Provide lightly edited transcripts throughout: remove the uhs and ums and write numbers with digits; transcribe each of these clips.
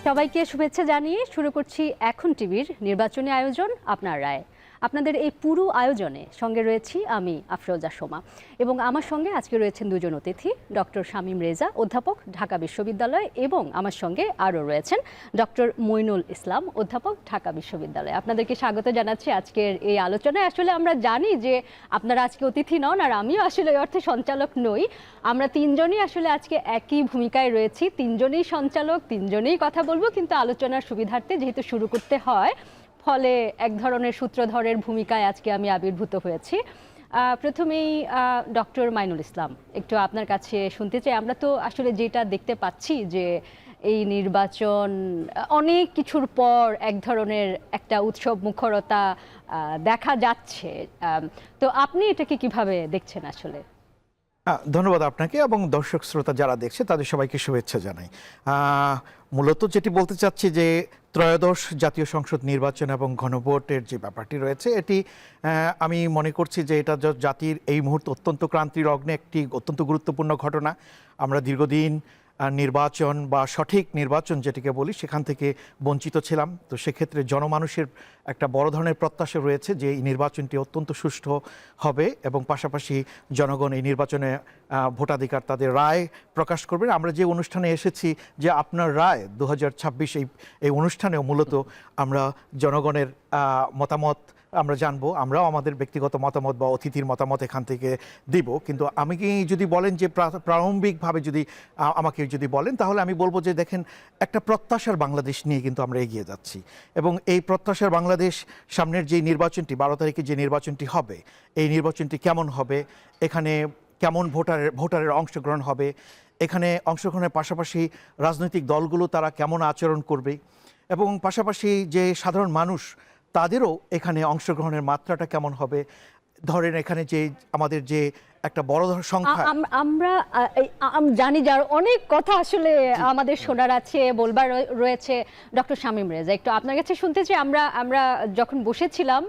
সবাইকে শুভেচ্ছা জানিয়ে শুরু করছি এখন টিভির নির্বাচনী আয়োজন আপনার রায়। আপনাদের এই পুরো আয়োজনে সঙ্গে রয়েছি আমি আফরোজা সোমা এবং আমার সঙ্গে আজকে রয়েছেন দুজন অতিথি, ডক্টর শামীম রেজা, অধ্যাপক, ঢাকা বিশ্ববিদ্যালয়, এবং আমার সঙ্গে আরও রয়েছেন ডক্টর মইনুল ইসলাম, অধ্যাপক, ঢাকা বিশ্ববিদ্যালয়। আপনাদেরকে স্বাগত জানাচ্ছি আজকের এই আলোচনায়। আসলে আমরা জানি যে আপনারা আজকে অতিথি নন, আর আমিও আসলে এই অর্থে সঞ্চালক নই। আমরা তিনজনই আসলে আজকে একই ভূমিকায় রয়েছি, তিনজনেই সঞ্চালক, তিনজনেই কথা বলবো, কিন্তু আলোচনার সুবিধার্থে যেহেতু শুরু করতে হয়, ফলে এক ধরনের সূত্রধরের ভূমিকায় আজকে আমি আবির্ভূত হয়েছি। প্রথমেই ডক্টর মাইনুল ইসলাম, একটু আপনার কাছে শুনতে চাই। আমরা তো আসলে যেটা দেখতে পাচ্ছি যে এই নির্বাচন অনেক কিছুর পর এক ধরনের একটা উৎসব মুখরতা দেখা যাচ্ছে, তো আপনি এটাকে কিভাবে দেখছেন আসলে? ধন্যবাদ আপনাকে এবং দর্শক শ্রোতা যারা দেখছে তাদের সবাইকে শুভেচ্ছা জানাই। মূলত যেটি বলতে চাচ্ছি যে ত্রয়োদশ জাতীয় সংসদ নির্বাচন এবং গণভোটের যে ব্যাপারটি রয়েছে, এটি আমি মনে করছি যে এটা জাতির এই মুহূর্তে অত্যন্ত ক্রান্তির অগ্নে একটি অত্যন্ত গুরুত্বপূর্ণ ঘটনা। আমরা দীর্ঘদিন নির্বাচন বা সঠিক নির্বাচন যেটিকে বলি সেখান থেকে বঞ্চিত ছিলাম। তো সেক্ষেত্রে জনমানুষের একটা বড় ধরনের প্রত্যাশা রয়েছে যে এই নির্বাচনটি অত্যন্ত সুষ্ঠু হবে এবং পাশাপাশি জনগণ এই নির্বাচনে ভোটাধিকার তাদের রায় প্রকাশ করবেন। আমরা যে অনুষ্ঠানে এসেছি যে আপনার রায় 2026, এই অনুষ্ঠানেও মূলত আমরা জনগণের মতামত আমরা জানবো, আমরাও আমাদের ব্যক্তিগত মতামত বা অতিথির মতামত এখান থেকে দিব। কিন্তু আমি কি যদি বলেন যে প্রারম্ভিকভাবে যদি আমাকে যদি বলেন, তাহলে আমি বলবো যে দেখেন, একটা প্রত্যাশার বাংলাদেশ নিয়ে কিন্তু আমরা এগিয়ে যাচ্ছি এবং এই প্রত্যাশার বাংলাদেশ সামনের যে নির্বাচনটি 12 তারিখে যে নির্বাচনটি হবে, এই নির্বাচনটি কেমন হবে, এখানে কেমন ভোটারের অংশগ্রহণ হবে, এখানে অংশগ্রহণের পাশাপাশি রাজনৈতিক দলগুলো তারা কেমন আচরণ করবে এবং পাশাপাশি যে সাধারণ মানুষ তাদেরও এখানে অংশগ্রহণের মাত্রাটা কেমন হবে। ধরেন এখানে যে আমাদের যে একটা বড় সংখ্যা, আমরা জানি যার অনেক কথা আসলে আমাদের শোনার আছে, বলবার রয়েছে। ডক্টর শামীম রেজা, একটু আপনার কাছে শুনতে চাই। আমরা যখন বসেছিলাম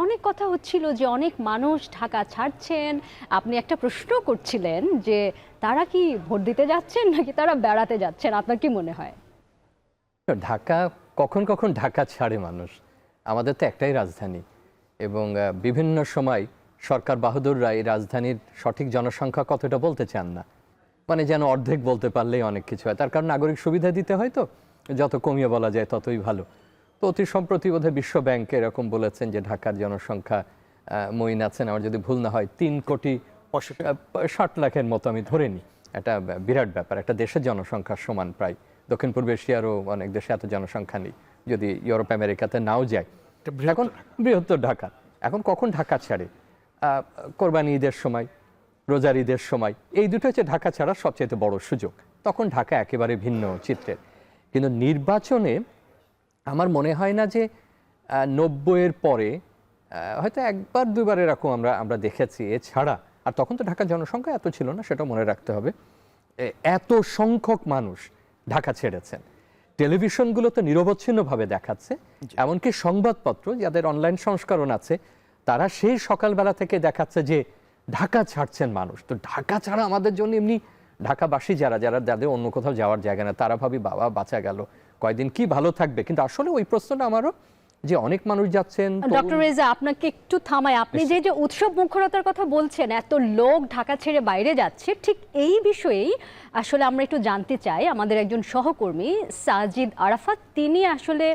অনেক কথা হচ্ছিল যে অনেক মানুষ ঢাকা ছাড়ছেন, আপনি একটা প্রশ্ন করছিলেন যে তারা কি ভোট দিতে যাচ্ছেন নাকি তারা বেড়াতে যাচ্ছেন, আপনার কি মনে হয়? ঢাকা কখন কখন ঢাকা ছাড়ে মানুষ, আমাদের তো একটাই রাজধানী এবং বিভিন্ন সময় সরকার বাহাদুররা এই রাজধানীর সঠিক জনসংখ্যা কতটা বলতে চান না, মানে যেন অর্ধেক বলতে পারলেই অনেক কিছু হয়। তার কারণ নাগরিক সুবিধা দিতে হয়, তো যত কমিয়ে বলা যায় ততই ভালো। তো অতি সম্প্রতি বোধহয় বিশ্ব ব্যাংক এরকম বলেছেন যে ঢাকার জনসংখ্যা, মঈন আছেন আমার যদি ভুল না হয়, 3,60,00,000 মতো আমি ধরে নিই। একটা বিরাট ব্যাপার, একটা দেশের জনসংখ্যার সমান প্রায়। দক্ষিণ পূর্ব এশিয়ারও অনেক দেশে এত জনসংখ্যা নেই, যদি ইউরোপ আমেরিকাতে নাও যায়। এখন বৃহত্তর ঢাকা, এখন কখন ঢাকা ছাড়ে? কোরবানি ঈদের সময়, রোজার ঈদের সময়, এই দুটো হচ্ছে ঢাকা ছাড়ার সবচেয়ে বড় সুযোগ। তখন ঢাকা একেবারে ভিন্ন চিত্রের। কিন্তু নির্বাচনে আমার মনে হয় না যে 90-এর পরে, হয়তো একবার দুইবার এরকম আমরা দেখেছি, এছাড়া আর তখন তো ঢাকার জনসংখ্যা এত ছিল না, সেটা মনে রাখতে হবে। এত সংখ্যক মানুষ ঢাকা ছেড়েছেন, টেলিভিশনগুলো তো নিরবচ্ছিন্নভাবে দেখাচ্ছে, এমনকি সংবাদপত্র যাদের অনলাইন সংস্করণ আছে তারা সেই সকালবেলা থেকে দেখাচ্ছে যে ঢাকা ছাড়ছেন মানুষ। তো ঢাকা ছাড়া আমাদের জন্য এমনি ঢাকাবাসী যাদের অন্য কোথাও যাওয়ার জায়গা না, তারা ভাবি বাবা বাঁচা গেল, কয়দিন কি ভালো থাকবে। কিন্তু আসলে ওই প্রশ্নটা আমারও, যে অনেক মানুষ যাচ্ছেন। ডক্টর রেজা, আপনাকে একটু থামাই। আপনি যে উৎসব মুখরতার কথা বলছেন, এত লোক ঢাকা ছেড়ে বাইরে যাচ্ছে, ঠিক এই বিষয়েই আসলে আমরা একটু জানতে চাই। আমাদের একজন সহকর্মী সাজিদ আরাফাত, তিনি আসলে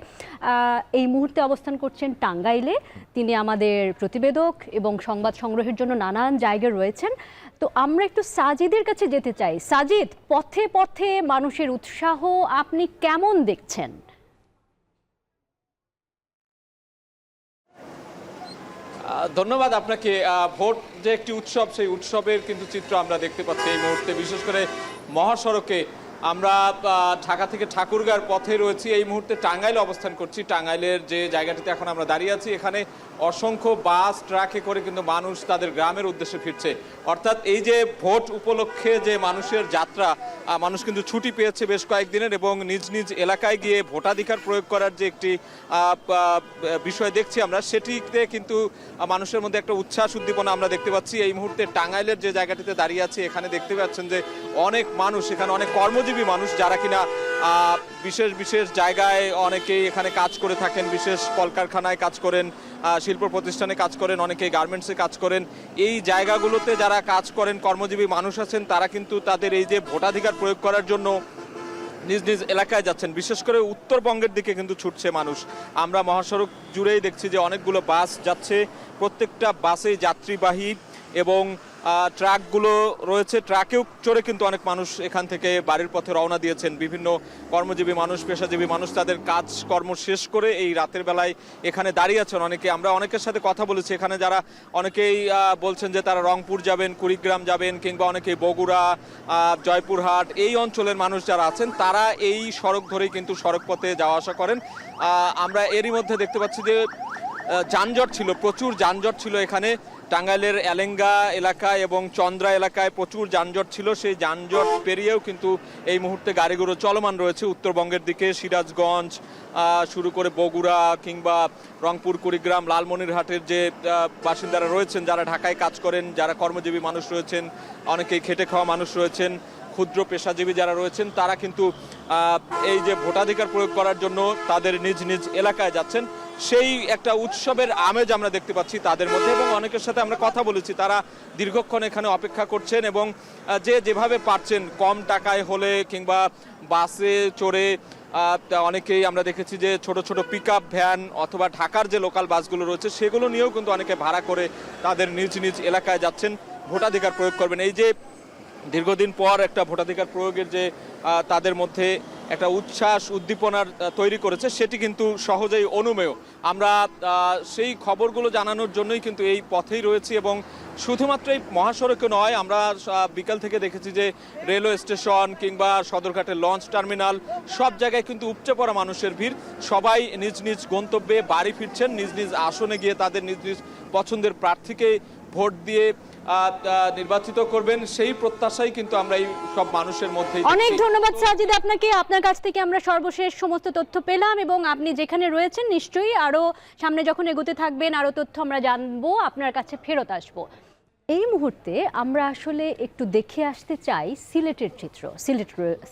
এই মুহূর্তে অবস্থান করছেন টাঙ্গাইলে। তিনি আমাদের প্রতিবেদক এবং সংবাদ সংগ্রহের জন্য নানান জায়গায় রয়েছেন। তো আমরা একটু সাজিদের কাছে যেতে চাই। সাজিদ, পথে পথে মানুষের উৎসাহ আপনি কেমন দেখছেন? ধন্যবাদ আপনাকে। ভোট যে একটি উৎসব, সেই উৎসবের কিন্তু চিত্র আমরা দেখতে পাচ্ছি এই মুহূর্তে। বিশেষ করে মহাসড়কে আমরা ঢাকা থেকে ঠাকুরগাঁর পথে রয়েছি, এই মুহূর্তে টাঙ্গাইলে অবস্থান করছি। টাঙ্গাইলের যে জায়গাটিতে এখন আমরা দাঁড়িয়ে আছি, এখানে অসংখ্য বাস ট্রাকে করে কিন্তু মানুষ তাদের গ্রামের উদ্দেশ্যে ফিরছে। অর্থাৎ এই যে ভোট উপলক্ষে যে মানুষের যাত্রা, মানুষ কিন্তু ছুটি পেয়েছে বেশ কয়েকদিনের এবং নিজ নিজ এলাকায় গিয়ে ভোটাধিকার প্রয়োগ করার যে একটি বিষয় দেখছি আমরা, সেটিতে কিন্তু মানুষের মধ্যে একটা উচ্ছ্বাস উদ্দীপনা আমরা দেখতে পাচ্ছি। এই মুহূর্তে টাঙ্গাইলের যে জায়গাটিতে দাঁড়িয়ে আছি, এখানে দেখতে পাচ্ছেন যে অনেক মানুষ, এখানে অনেক কর্মজীবী কর্মজীবী মানুষ যারা কিনা বিশেষ বিশেষ জায়গায় অনেকেই এখানে কাজ করে থাকেন, বিশেষ কলকারখানায় কাজ করেন, শিল্প প্রতিষ্ঠানে কাজ করেন, অনেকে গার্মেন্টসে কাজ করেন। এই জায়গাগুলোতে যারা কাজ করেন, কর্মজীবী মানুষ আছেন, তারা কিন্তু তাদের এই যে ভোটাধিকার প্রয়োগ করার জন্য নিজ নিজ এলাকায় যাচ্ছেন। বিশেষ করে উত্তরবঙ্গের দিকে কিন্তু ছুটছে মানুষ। আমরা মহাসড়ক জুড়েই দেখছি যে অনেকগুলো বাস যাচ্ছে, প্রত্যেকটা বাসেই যাত্রীবাহী এবং ট্রাকগুলো রয়েছে, ট্রাকেও চড়ে কিন্তু অনেক মানুষ এখান থেকে বাড়ির পথে রওনা দিয়েছেন। বিভিন্ন কর্মজীবী মানুষ, পেশাজীবী মানুষ তাদের কাজকর্ম শেষ করে এই রাতের বেলায় এখানে দাঁড়িয়ে আছেন অনেকে। আমরা অনেকের সাথে কথা বলেছি, এখানে যারা অনেকেই বলছেন যে তারা রংপুর যাবেন, কুড়িগ্রাম যাবেন, কিংবা অনেকেই বগুড়া, জয়পুরহাট এই অঞ্চলের মানুষ যারা আছেন তারা এই সড়ক ধরেই কিন্তু সড়ক পথে যাওয়া আসা করেন। আমরা এরই মধ্যে দেখতে পাচ্ছি যে যানজট ছিল, প্রচুর যানজট ছিল এখানে। টাঙ্গাইলের এলেঙ্গা এলাকায় এবং চন্দ্রা এলাকায় প্রচুর যানজট ছিল, সেই যানজট পেরিয়েও কিন্তু এই মুহূর্তে গাড়িগুলো চলমান রয়েছে উত্তরবঙ্গের দিকে। সিরাজগঞ্জ শুরু করে বগুড়া কিংবা রংপুর, কুড়িগ্রাম, লালমনিরহাটের যে বাসিন্দারা রয়েছেন, যারা ঢাকায় কাজ করেন, যারা কর্মজীবী মানুষ রয়েছেন, অনেকেই খেটে খাওয়া মানুষ রয়েছেন, ক্ষুদ্র পেশাজীবী যারা রয়েছেন, তারা কিন্তু এই যে ভোটাধিকার প্রয়োগ করার জন্য তাদের নিজ নিজ এলাকায় যাচ্ছেন। সেই একটা উৎসবের আমেজ আমরা দেখতে পাচ্ছি তাদের মধ্যে, এবং অনেকের সাথে আমরা কথা বলেছি, তারা দীর্ঘক্ষণ এখানে অপেক্ষা করছেন এবং যে যেভাবে পারছেন কম টাকায় হলে কিংবা বাসে চড়ে, অনেকেই আমরা দেখেছি যে ছোট ছোট পিকআপ ভ্যান অথবা ঢাকার যে লোকাল বাসগুলো রয়েছে সেগুলো নিয়েও কিন্তু অনেকে ভাড়া করে তাদের নিজ নিজ এলাকায় যাচ্ছেন, ভোটাধিকার প্রয়োগ করবেন। এই যে দীর্ঘদিন পর একটা ভোটাধিকার প্রয়োগের যে তাদের মধ্যে একটা উচ্ছ্বাস উদ্দীপনার তৈরি করেছে, সেটি কিন্তু সহজেই অনুমেয়। আমরা সেই খবরগুলো জানানোর জন্যই কিন্তু এই পথেই রয়েছি, এবং শুধুমাত্র এই মহাসড়কে নয়, আমরা বিকাল থেকে দেখেছি যে রেলওয়ে স্টেশন কিংবা সদরঘাটের লঞ্চ টার্মিনাল সব জায়গায় কিন্তু উপচে পড়া মানুষের ভিড়। সবাই নিজ নিজ গন্তব্যে বাড়ি ফিরছেন, নিজ নিজ আসনে গিয়ে তাদের নিজ নিজ পছন্দের প্রার্থীকে ভোট দিয়ে নির্বাচিত করবেন, সেই প্রত্যাশাই কিন্তু আমরা এই সব মানুষের মধ্যে। অনেক ধন্যবাদ সাজিদ আপনাকে। আপনার কাছ থেকে আমরা সর্বশেষ সমস্ত তথ্য পেলাম, এবং আপনি যেখানে রয়েছেন নিশ্চয়ই আরো সামনে যখন এগোতে থাকবেন আরো তথ্য আমরা জানবো, আপনার কাছে ফেরত আসবো। এই মুহূর্তে আমরা আসলে একটু দেখে আসতে চাই সিলেটের চিত্র।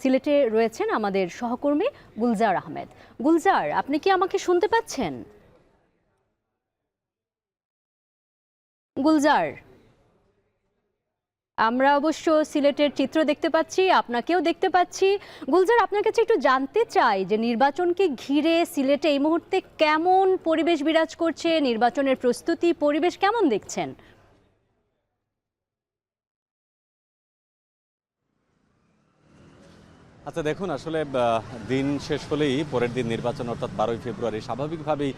সিলেটে রয়েছেন আমাদের সহকর্মী গুলজার আহমেদ। গুলজার, আপনি কি আমাকে শুনতে পাচ্ছেন? গুলজার, আমরা অবশ্য সিলেটের চিত্র দেখতে পাচ্ছি, আপনাকেও দেখতে পাচ্ছি। গুলজার, আপনার কাছে একটু জানতে চাই যে নির্বাচনকে ঘিরে সিলেটে এই মুহূর্তে কেমন পরিবেশ বিরাজ করছে, নির্বাচনের প্রস্তুতি পরিবেশ কেমন দেখছেন? আচ্ছা দেখুন, আসলে দিন শেষ হলেই পরের দিন নির্বাচন, অর্থাৎ 12ই ফেব্রুয়ারি। স্বাভাবিকভাবেই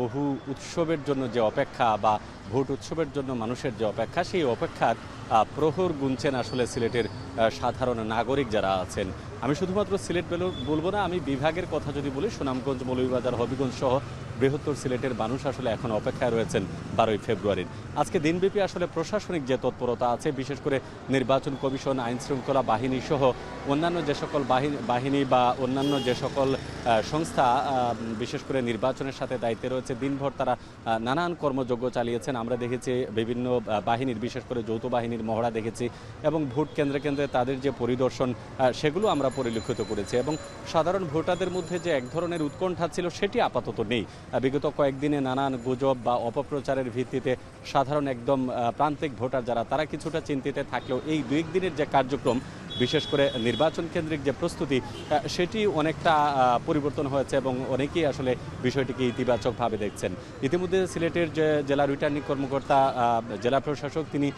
বহু উৎসবের জন্য যে অপেক্ষা বা ভোট উৎসবের জন্য মানুষের যে অপেক্ষা, সেই অপেক্ষার প্রহর গুনছেন আসলে সিলেটের সাধারণ নাগরিক যারা আছেন। আমি শুধুমাত্র সিলেট বলবো না, আমি বিভাগের কথা যদি বলি, সুনামগঞ্জ, মৌলভীবাজার, হবিগঞ্জ সহ বৃহত্তর সিলেটের মানুষ আসলে এখন অপেক্ষায় রয়েছেন 12ই ফেব্রুয়ারির। আজকে দিনব্যাপী আসলে প্রশাসনিক যে তৎপরতা আছে, বিশেষ করে নির্বাচন কমিশন, আইন শৃঙ্খলা বাহিনী সহ অন্যান্য যে সকল বাহিনী বা অন্যান্য যে সকল সংস্থা বিশেষ করে নির্বাচনের সাথে দায়িত্বে রয়েছে, দিনভর তারা নানান কর্মযজ্ঞ চালিয়েছেন। আমরা দেখেছি বিভিন্ন বাহিনীর, বিশেষ করে যৌথ বাহিনীর মহড়া দেখেছি, এবং ভোট কেন্দ্রে কেন্দ্রে তাদের যে পরিদর্শন সেগুলো আমরা পরিলক্ষিত করেছি। এবং সাধারণ ভোটারদের মধ্যে যে এক ধরনের উৎকণ্ঠা ছিল সেটি আপাতত নেই। বিগত কয়েকদিনে নানান গুজব বা অপপ্রচারের ভিত্তিতে সাধারণ একদম প্রান্তিক ভোটার যারা, তারা কিছুটা চিন্তিত থাকলেও এই 2 দিনের যে কার্যক্রম, বিশেষ করে নির্বাচন কেন্দ্রিক যে প্রস্তুতি, সেটি অনেকটা পরিবর্তন হয়েছে এবং অনেকেই আসলে বিষয়টিকে ইতিবাচকভাবে দেখছেন। ইতিমধ্যে সিলেটের যে জেলা রিটার্নিং কর্মকর্তা, জেলা প্রশাসক, তিনি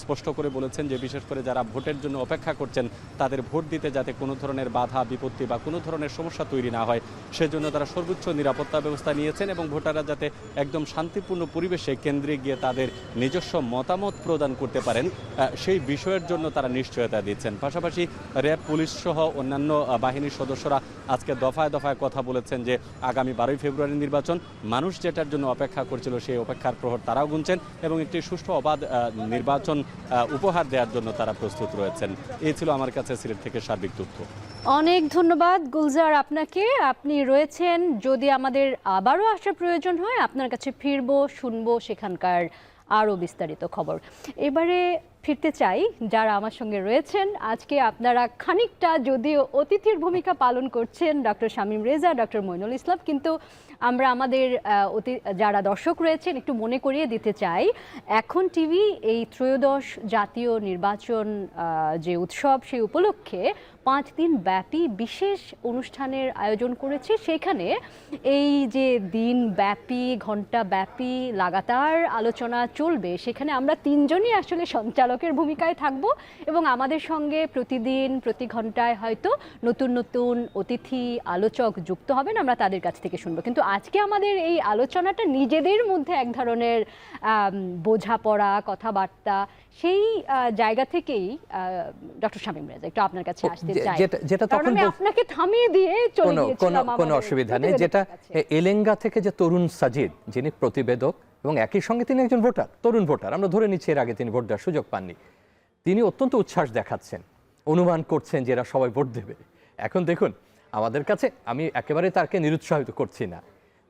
স্পষ্ট করে বলেছেন যে বিশেষ করে যারা ভোটের জন্য অপেক্ষা করছেন তাদের ভোট দিতে যাতে কোনো ধরনের বাধা বিপত্তি বা কোনো ধরনের সমস্যা তৈরি না হয়, সেজন্য তারা সর্বোচ্চ নিরাপত্তা ব্যবস্থা নিয়েছেন, এবং ভোটাররা যাতে একদম শান্তিপূর্ণ পরিবেশে কেন্দ্রে গিয়ে তাদের নিজস্ব মতামত প্রদান করতে পারেন, সেই বিষয়ের জন্য তারা নিশ্চয়তা দিচ্ছেন। পাশাপাশি র্যাব, পুলিশ সহ অন্যান্য বাহিনীর সদস্যরা আজকে দফায় দফায় কথা বলেছেন যে আগামী 12ই ফেব্রুয়ারি নির্বাচন, মানুষ যেটার জন্য অপেক্ষা করছিল সেই অপেক্ষার প্রহর তারাও গুনছেন, এবং একটি সুষ্ঠু অবাধ নির্বাচন উপহার দেওয়ার জন্য তারা প্রস্তুত রয়েছেন। এই ছিল আমার কাছে সিলেট থেকে সার্বিক তথ্য। অনেক ধন্যবাদ গুলজার আপনাকে। আপনি রয়েছেন, যদি আমাদের আবারও আসার প্রয়োজন হয় আপনার কাছে ফিরবো, শুনবো সেখানকার আরও বিস্তারিত খবর। এবারে ফিরতে চাই যারা আমার সঙ্গে রয়েছেন। আজকে আপনারা খানিকটা যদিও অতিথির ভূমিকা পালন করছেন, ডক্টর শামীম রেজা, ডক্টর মইনুল ইসলাম, কিন্তু আমরা আমাদের যারা দর্শক রয়েছেন একটু মনে করিয়ে দিতে চাই, এখন টিভি এই ত্রয়োদশ জাতীয় নির্বাচন যে উৎসব সেই উপলক্ষে 5 দিন ব্যাপী বিশেষ অনুষ্ঠানের আয়োজন করেছে। সেখানে এই যে দিন ব্যাপী, ঘন্টা ব্যাপী লাগাতার আলোচনা চলবে, সেখানে আমরা 3 জনই আসলে সঞ্চালকের ভূমিকায় থাকব এবং আমাদের সঙ্গে প্রতিদিন প্রতি ঘন্টায় হয়তো নতুন নতুন অতিথি আলোচক যুক্ত হবেন, আমরা তাদের কাছ থেকে শুনবো। কিন্তু আজকে আমাদের এই আলোচনাটা নিজেদের মধ্যে এক ধরনের বোঝাপড়া, কথাবার্তা, সেই জায়গা থেকেই ডক্টর শামীম রেজা একটু আপনার কাছে আসতে চাই, যেটা কারণ আমি আপনাকে থামিয়ে দিয়ে চলে গিয়েছিলাম। কোনো অসুবিধা নেই। যেটা এলেঙ্গা থেকে যে তরুণ সাজিদ, যিনি প্রতিবেদক এবং একই সঙ্গে তিনি একজন ভোটার, তরুণ ভোটার, আমরা ধরে নিচ্ছি এর আগে তিনি ভোট দেওয়ার সুযোগ পাননি, তিনি অত্যন্ত উচ্ছ্বাস দেখাচ্ছেন, অনুমান করছেন যে এরা সবাই ভোট দেবে। এখন দেখুন আমাদের কাছে, আমি একেবারে তাকে নিরুৎসাহিত করছি না,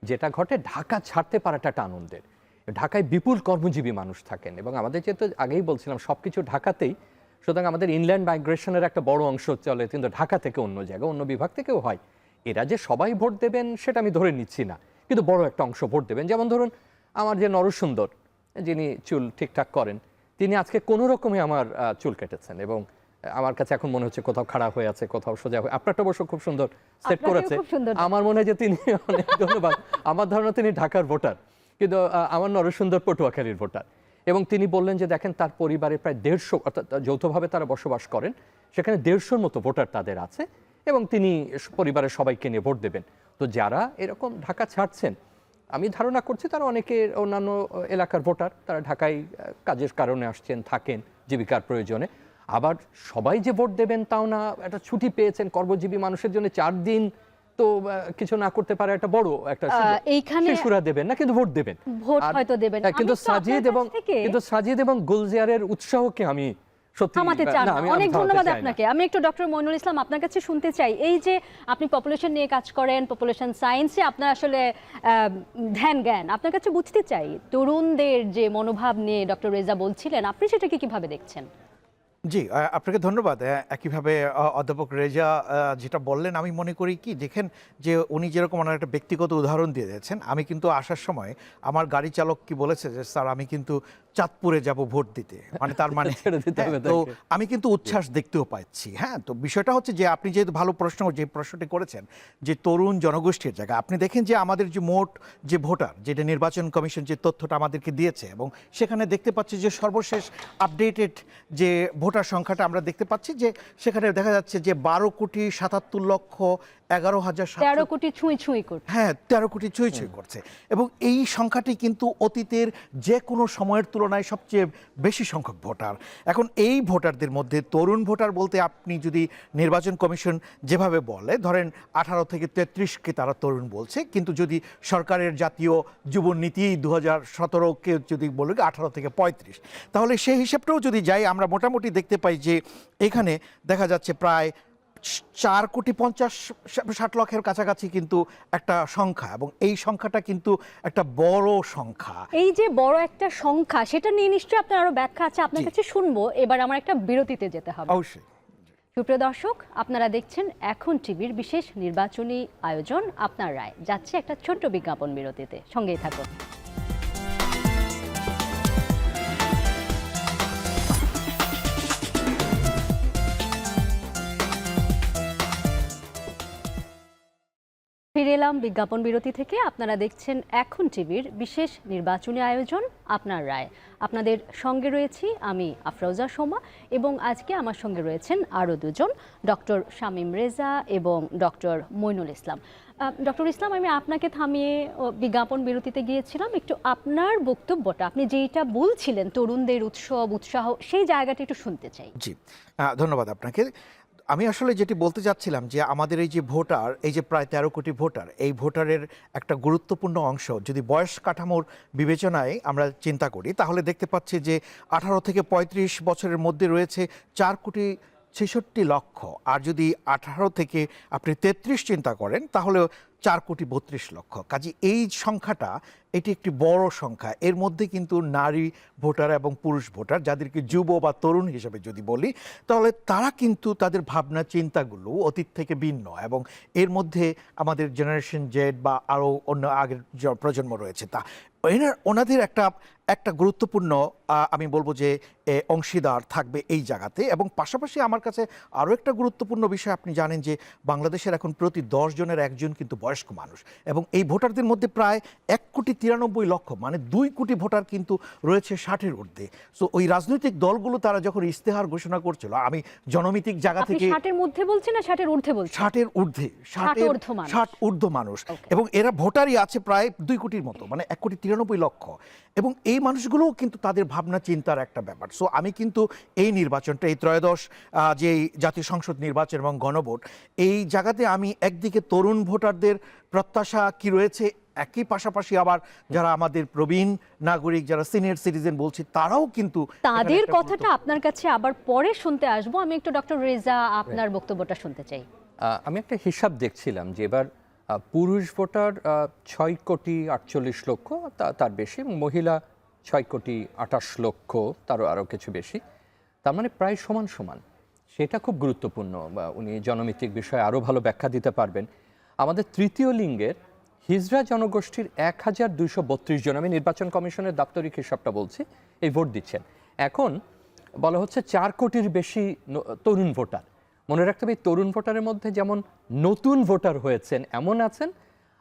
যেটা ঘটে ঢাকা ছাড়তে পারাটা একটা আনন্দের। ঢাকায় বিপুল কর্মজীবী মানুষ থাকেন এবং আমাদের যেহেতু আগেই বলছিলাম সবকিছু ঢাকাতেই, সুতরাং আমাদের ইনল্যান্ড মাইগ্রেশনের একটা বড় অংশ চলে কিন্তু ঢাকা থেকে অন্য জায়গায়, অন্য বিভাগ থেকেও হয়। এরা যে সবাই ভোট দেবেন সেটা আমি ধরে নিচ্ছি না, কিন্তু বড় একটা অংশ ভোট দেবেন। যেমন ধরুন আমার যে নরসুন্দর, যিনি চুল ঠিকঠাক করেন, তিনি আজকে কোনো রকমে আমার চুল কেটেছেন এবং আমার কাছে এখন মনে হচ্ছে কোথাও খাড়া হয়ে আছে, কোথাও সোজা হয়ে। আপনারটা অবশ্য খুব সুন্দর সেট করেছে, আমার মনে হয় যে তিনি অনেক ধন্যবাদ। আমার ধারণা তিনি ঢাকার ভোটার, কিন্তু আমার নরসুন্দর পটুয়াখালীর ভোটার। এবং তিনি বললেন যে দেখেন তার পরিবারে প্রায় 150, অর্থাৎ যৌথভাবে তারা বসবাস করেন, সেখানে 150-র মতো ভোটার তাদের আছে এবং তিনি পরিবারের সবাইকে নিয়ে ভোট দেবেন। তো যারা এরকম ঢাকা ছাড়ছেন, আমি ধারণা করছি তারা অনেকে অন্যান্য এলাকার ভোটার, তারা ঢাকায় কাজের কারণে আসছেন, থাকেন জীবিকার প্রয়োজনে। আবার সবাই যে ভোট দেবেন তাও না, একটা ছুটি পেয়েছেন কর্মজীবী মানুষের জন্য 4 দিন, তো কিছু না করতে পারে একটা বড় একটা এইখানে শিশুরা দেবেন না, কিন্তু ভোট দেবেন, ভোট হয়তো দেবেন। কিন্তু সাজিদ এবং গুলজিয়ারের উৎসাহকে আমি সত্যি থামাতে চান না। অনেক ধন্যবাদ আপনাকে। আমি একটু ডক্টর মইনুল ইসলাম আপনার কাছে শুনতে চাই, এই যে আপনি পপুলেশন নিয়ে কাজ করেন, পপুলেশন সায়েন্সে আপনার আসলে ধ্যান জ্ঞান, আপনার কাছে বুঝতে চাই তরুণদের যে মনোভাব নিয়ে ডক্টর রেজা বলছিলেন, আপনি সেটাকে কিভাবে দেখছেন? জি, আপনাকে ধন্যবাদ। একইভাবে অধ্যাপক রেজা যেটা বললেন, আমি মনে করি কি, দেখেন যে উনি যেরকম ওনার একটা ব্যক্তিগত উদাহরণ দিয়ে দিয়েছেন, আমি কিন্তু আসার সময় আমার গাড়ি চালক কি বলেছে যে স্যার আমি কিন্তু চাঁদপুরে যাব ভোট দিতে, মানে তার মানে তো আমি কিন্তু উচ্ছ্বাস দেখতেও পাচ্ছি। হ্যাঁ, তো বিষয়টা হচ্ছে যে আপনি যেহেতু ভালো প্রশ্নটি করেছেন যে তরুণ জনগোষ্ঠীর জায়গা, আপনি দেখেন যে আমাদের যে মোট যে ভোটার, যেটা নির্বাচন কমিশন যে তথ্যটা আমাদেরকে দিয়েছে, এবং সেখানে দেখতে পাচ্ছি যে সর্বশেষ আপডেটেড যে ভোটার সংখ্যাটা আমরা দেখতে পাচ্ছি যে সেখানে দেখা যাচ্ছে যে 12,77,11,000, 13 কোটি ছুঁই করছে। হ্যাঁ, 13 কোটি ছুঁই করছে এবং এই সংখ্যাটি কিন্তু অতীতের যে কোনো সময়ের তুলনায় সবচেয়ে বেশি সংখ্যক ভোটার। এখন এই ভোটারদের মধ্যে তরুণ ভোটার বলতে আপনি যদি নির্বাচন কমিশন যেভাবে বলে, ধরেন 18 থেকে 33কে তারা তরুণ বলছে, কিন্তু যদি সরকারের জাতীয় যুব নীতি 2017কে যদি বলে 18 থেকে 35, তাহলে সেই হিসেবটাও যদি যাই, আমরা মোটামুটি দেখতে পাই যে এখানে দেখা যাচ্ছে প্রায় 4,50,60,00,000-এর কাছাকাছি কিন্তু একটা সংখ্যা, এবং এই সংখ্যাটা কিন্তু একটা বড় সংখ্যা। এই যে বড় একটা সংখ্যা, সেটা নিয়ে নিশ্চয়ই আপনার আরো ব্যাখ্যা আছে, আপনার কাছে শুনবো। এবার আমার একটা বিরতিতে যেতে হবে। অবশ্যই। সুপ্রিয় দর্শক, আপনারা দেখছেন এখন টিভির বিশেষ নির্বাচনী আয়োজন আপনার রায়। যাচ্ছে একটা ছোট্ট বিজ্ঞাপন বিরতিতে, সঙ্গেই থাকুন। ফিরে এলাম বিজ্ঞাপন বিরতি থেকে। আপনারা দেখছেন এখন টিভির বিশেষ নির্বাচনী আয়োজন আপনার রায়। আপনাদের সঙ্গে রয়েছি আমি আফরোজা সোমা, এবং আজকে আমার সঙ্গে রয়েছেন আরও দুজন, ডক্টর শামীম রেজা এবং ডক্টর মইনুল ইসলাম। ডক্টর ইসলাম, আমি আপনাকে থামিয়ে বিজ্ঞাপন বিরতিতে গিয়েছিলাম, একটু আপনার বক্তব্যটা, আপনি যেটা বলছিলেন তরুণদের উৎসাহ, সেই জায়গাটা একটু শুনতে চাই। জি, ধন্যবাদ আপনাকে। আমি আসলে যেটি বলতে চাচ্ছিলাম যে আমাদের এই যে ভোটার, এই যে প্রায় 13 কোটি ভোটার, এই ভোটারের একটা গুরুত্বপূর্ণ অংশ যদি বয়স কাঠামোর বিবেচনায় আমরা চিন্তা করি, তাহলে দেখতে পাচ্ছি যে 18 থেকে 35 বছরের মধ্যে রয়েছে 4,66,00,000, আর যদি 18 থেকে আপনি 33 চিন্তা করেন তাহলে 4,32,00,000। কাজে এই সংখ্যাটা এটি একটি বড় সংখ্যা। এর মধ্যে কিন্তু নারী ভোটার এবং পুরুষ ভোটার, যাদেরকে যুব বা তরুণ হিসেবে যদি বলি, তাহলে তারা কিন্তু তাদের ভাবনা চিন্তাগুলো অতীত থেকে ভিন্ন, এবং এর মধ্যে আমাদের জেনারেশন জেড বা আরও অন্য আগের প্রজন্ম রয়েছে, তা ওনাদের একটা গুরুত্বপূর্ণ আমি বলবো যে অংশীদার থাকবে এই জায়গাতে। এবং পাশাপাশি আমার কাছে আরও একটা গুরুত্বপূর্ণ বিষয়, আপনি জানেন যে বাংলাদেশের এখন প্রতি 10 জনের একজন কিন্তু বয়স্ক মানুষ, এবং এই ভোটারদের মধ্যে প্রায় 1,93,00,000, মানে 2 কোটি ভোটার কিন্তু রয়েছে 60-এর ঊর্ধ্বে। সো ওই রাজনৈতিক দলগুলো তারা যখন ইশতেহার ঘোষণা করছিল, আমি জনমিতিক জায়গা আপনি থেকে 60-এর মধ্যে বলছেন না 60-এর ঊর্ধ্বে বলছেন? 60-এর ঊর্ধ্বে, 60 ঊর্ধ্ব মানুষ, এবং এরা ভোটারই আছে প্রায় 2 কোটির মতো, মানে 1,93,00,000। এবং এই মানুষগুলোও কিন্তু তাদের ভাবনা চিন্তার একটা ব্যাপার। সো আমি কিন্তু এই নির্বাচনটা, এই ত্রয়োদশ যে জাতীয় সংসদ নির্বাচন এবং গণভোট, এই জায়গাতে আমি একদিকে তরুণ ভোটারদের প্রত্যাশা কি রয়েছে, একই পাশাপাশি আবার যারা আমাদের প্রবীণ নাগরিক, যারা সিনিয়র সিটিজেন বলছি, তারাও কিন্তু তাদের কথাটা আপনার কাছে আবার পরে শুনতে আসবো। আমি একটু ডক্টর রেজা আপনার বক্তব্যটা শুনতে চাই। আমি একটা হিসাব দেখছিলাম যে এবার পুরুষ ভোটার 6,48,00,000, তার বেশি, এবং মহিলা 6,28,00,000, তারও আরও কিছু বেশি, তার মানে প্রায় সমান সমান। সেটা খুব গুরুত্বপূর্ণ, উনি জনমিতিক বিষয়ে আরও ভালো ব্যাখ্যা দিতে পারবেন। আমাদের তৃতীয় লিঙ্গের হিজড়া জনগোষ্ঠীর 1,232 জন, আমি নির্বাচন কমিশনের দাপ্তরিক হিসাবটা বলছি, এই ভোট দিচ্ছেন। এখন বলা হচ্ছে 4 কোটির বেশি তরুণ ভোটার। মনে রাখতে হবে, তরুণ ভোটারের মধ্যে যেমন নতুন ভোটার হয়েছেন এমন আছেন,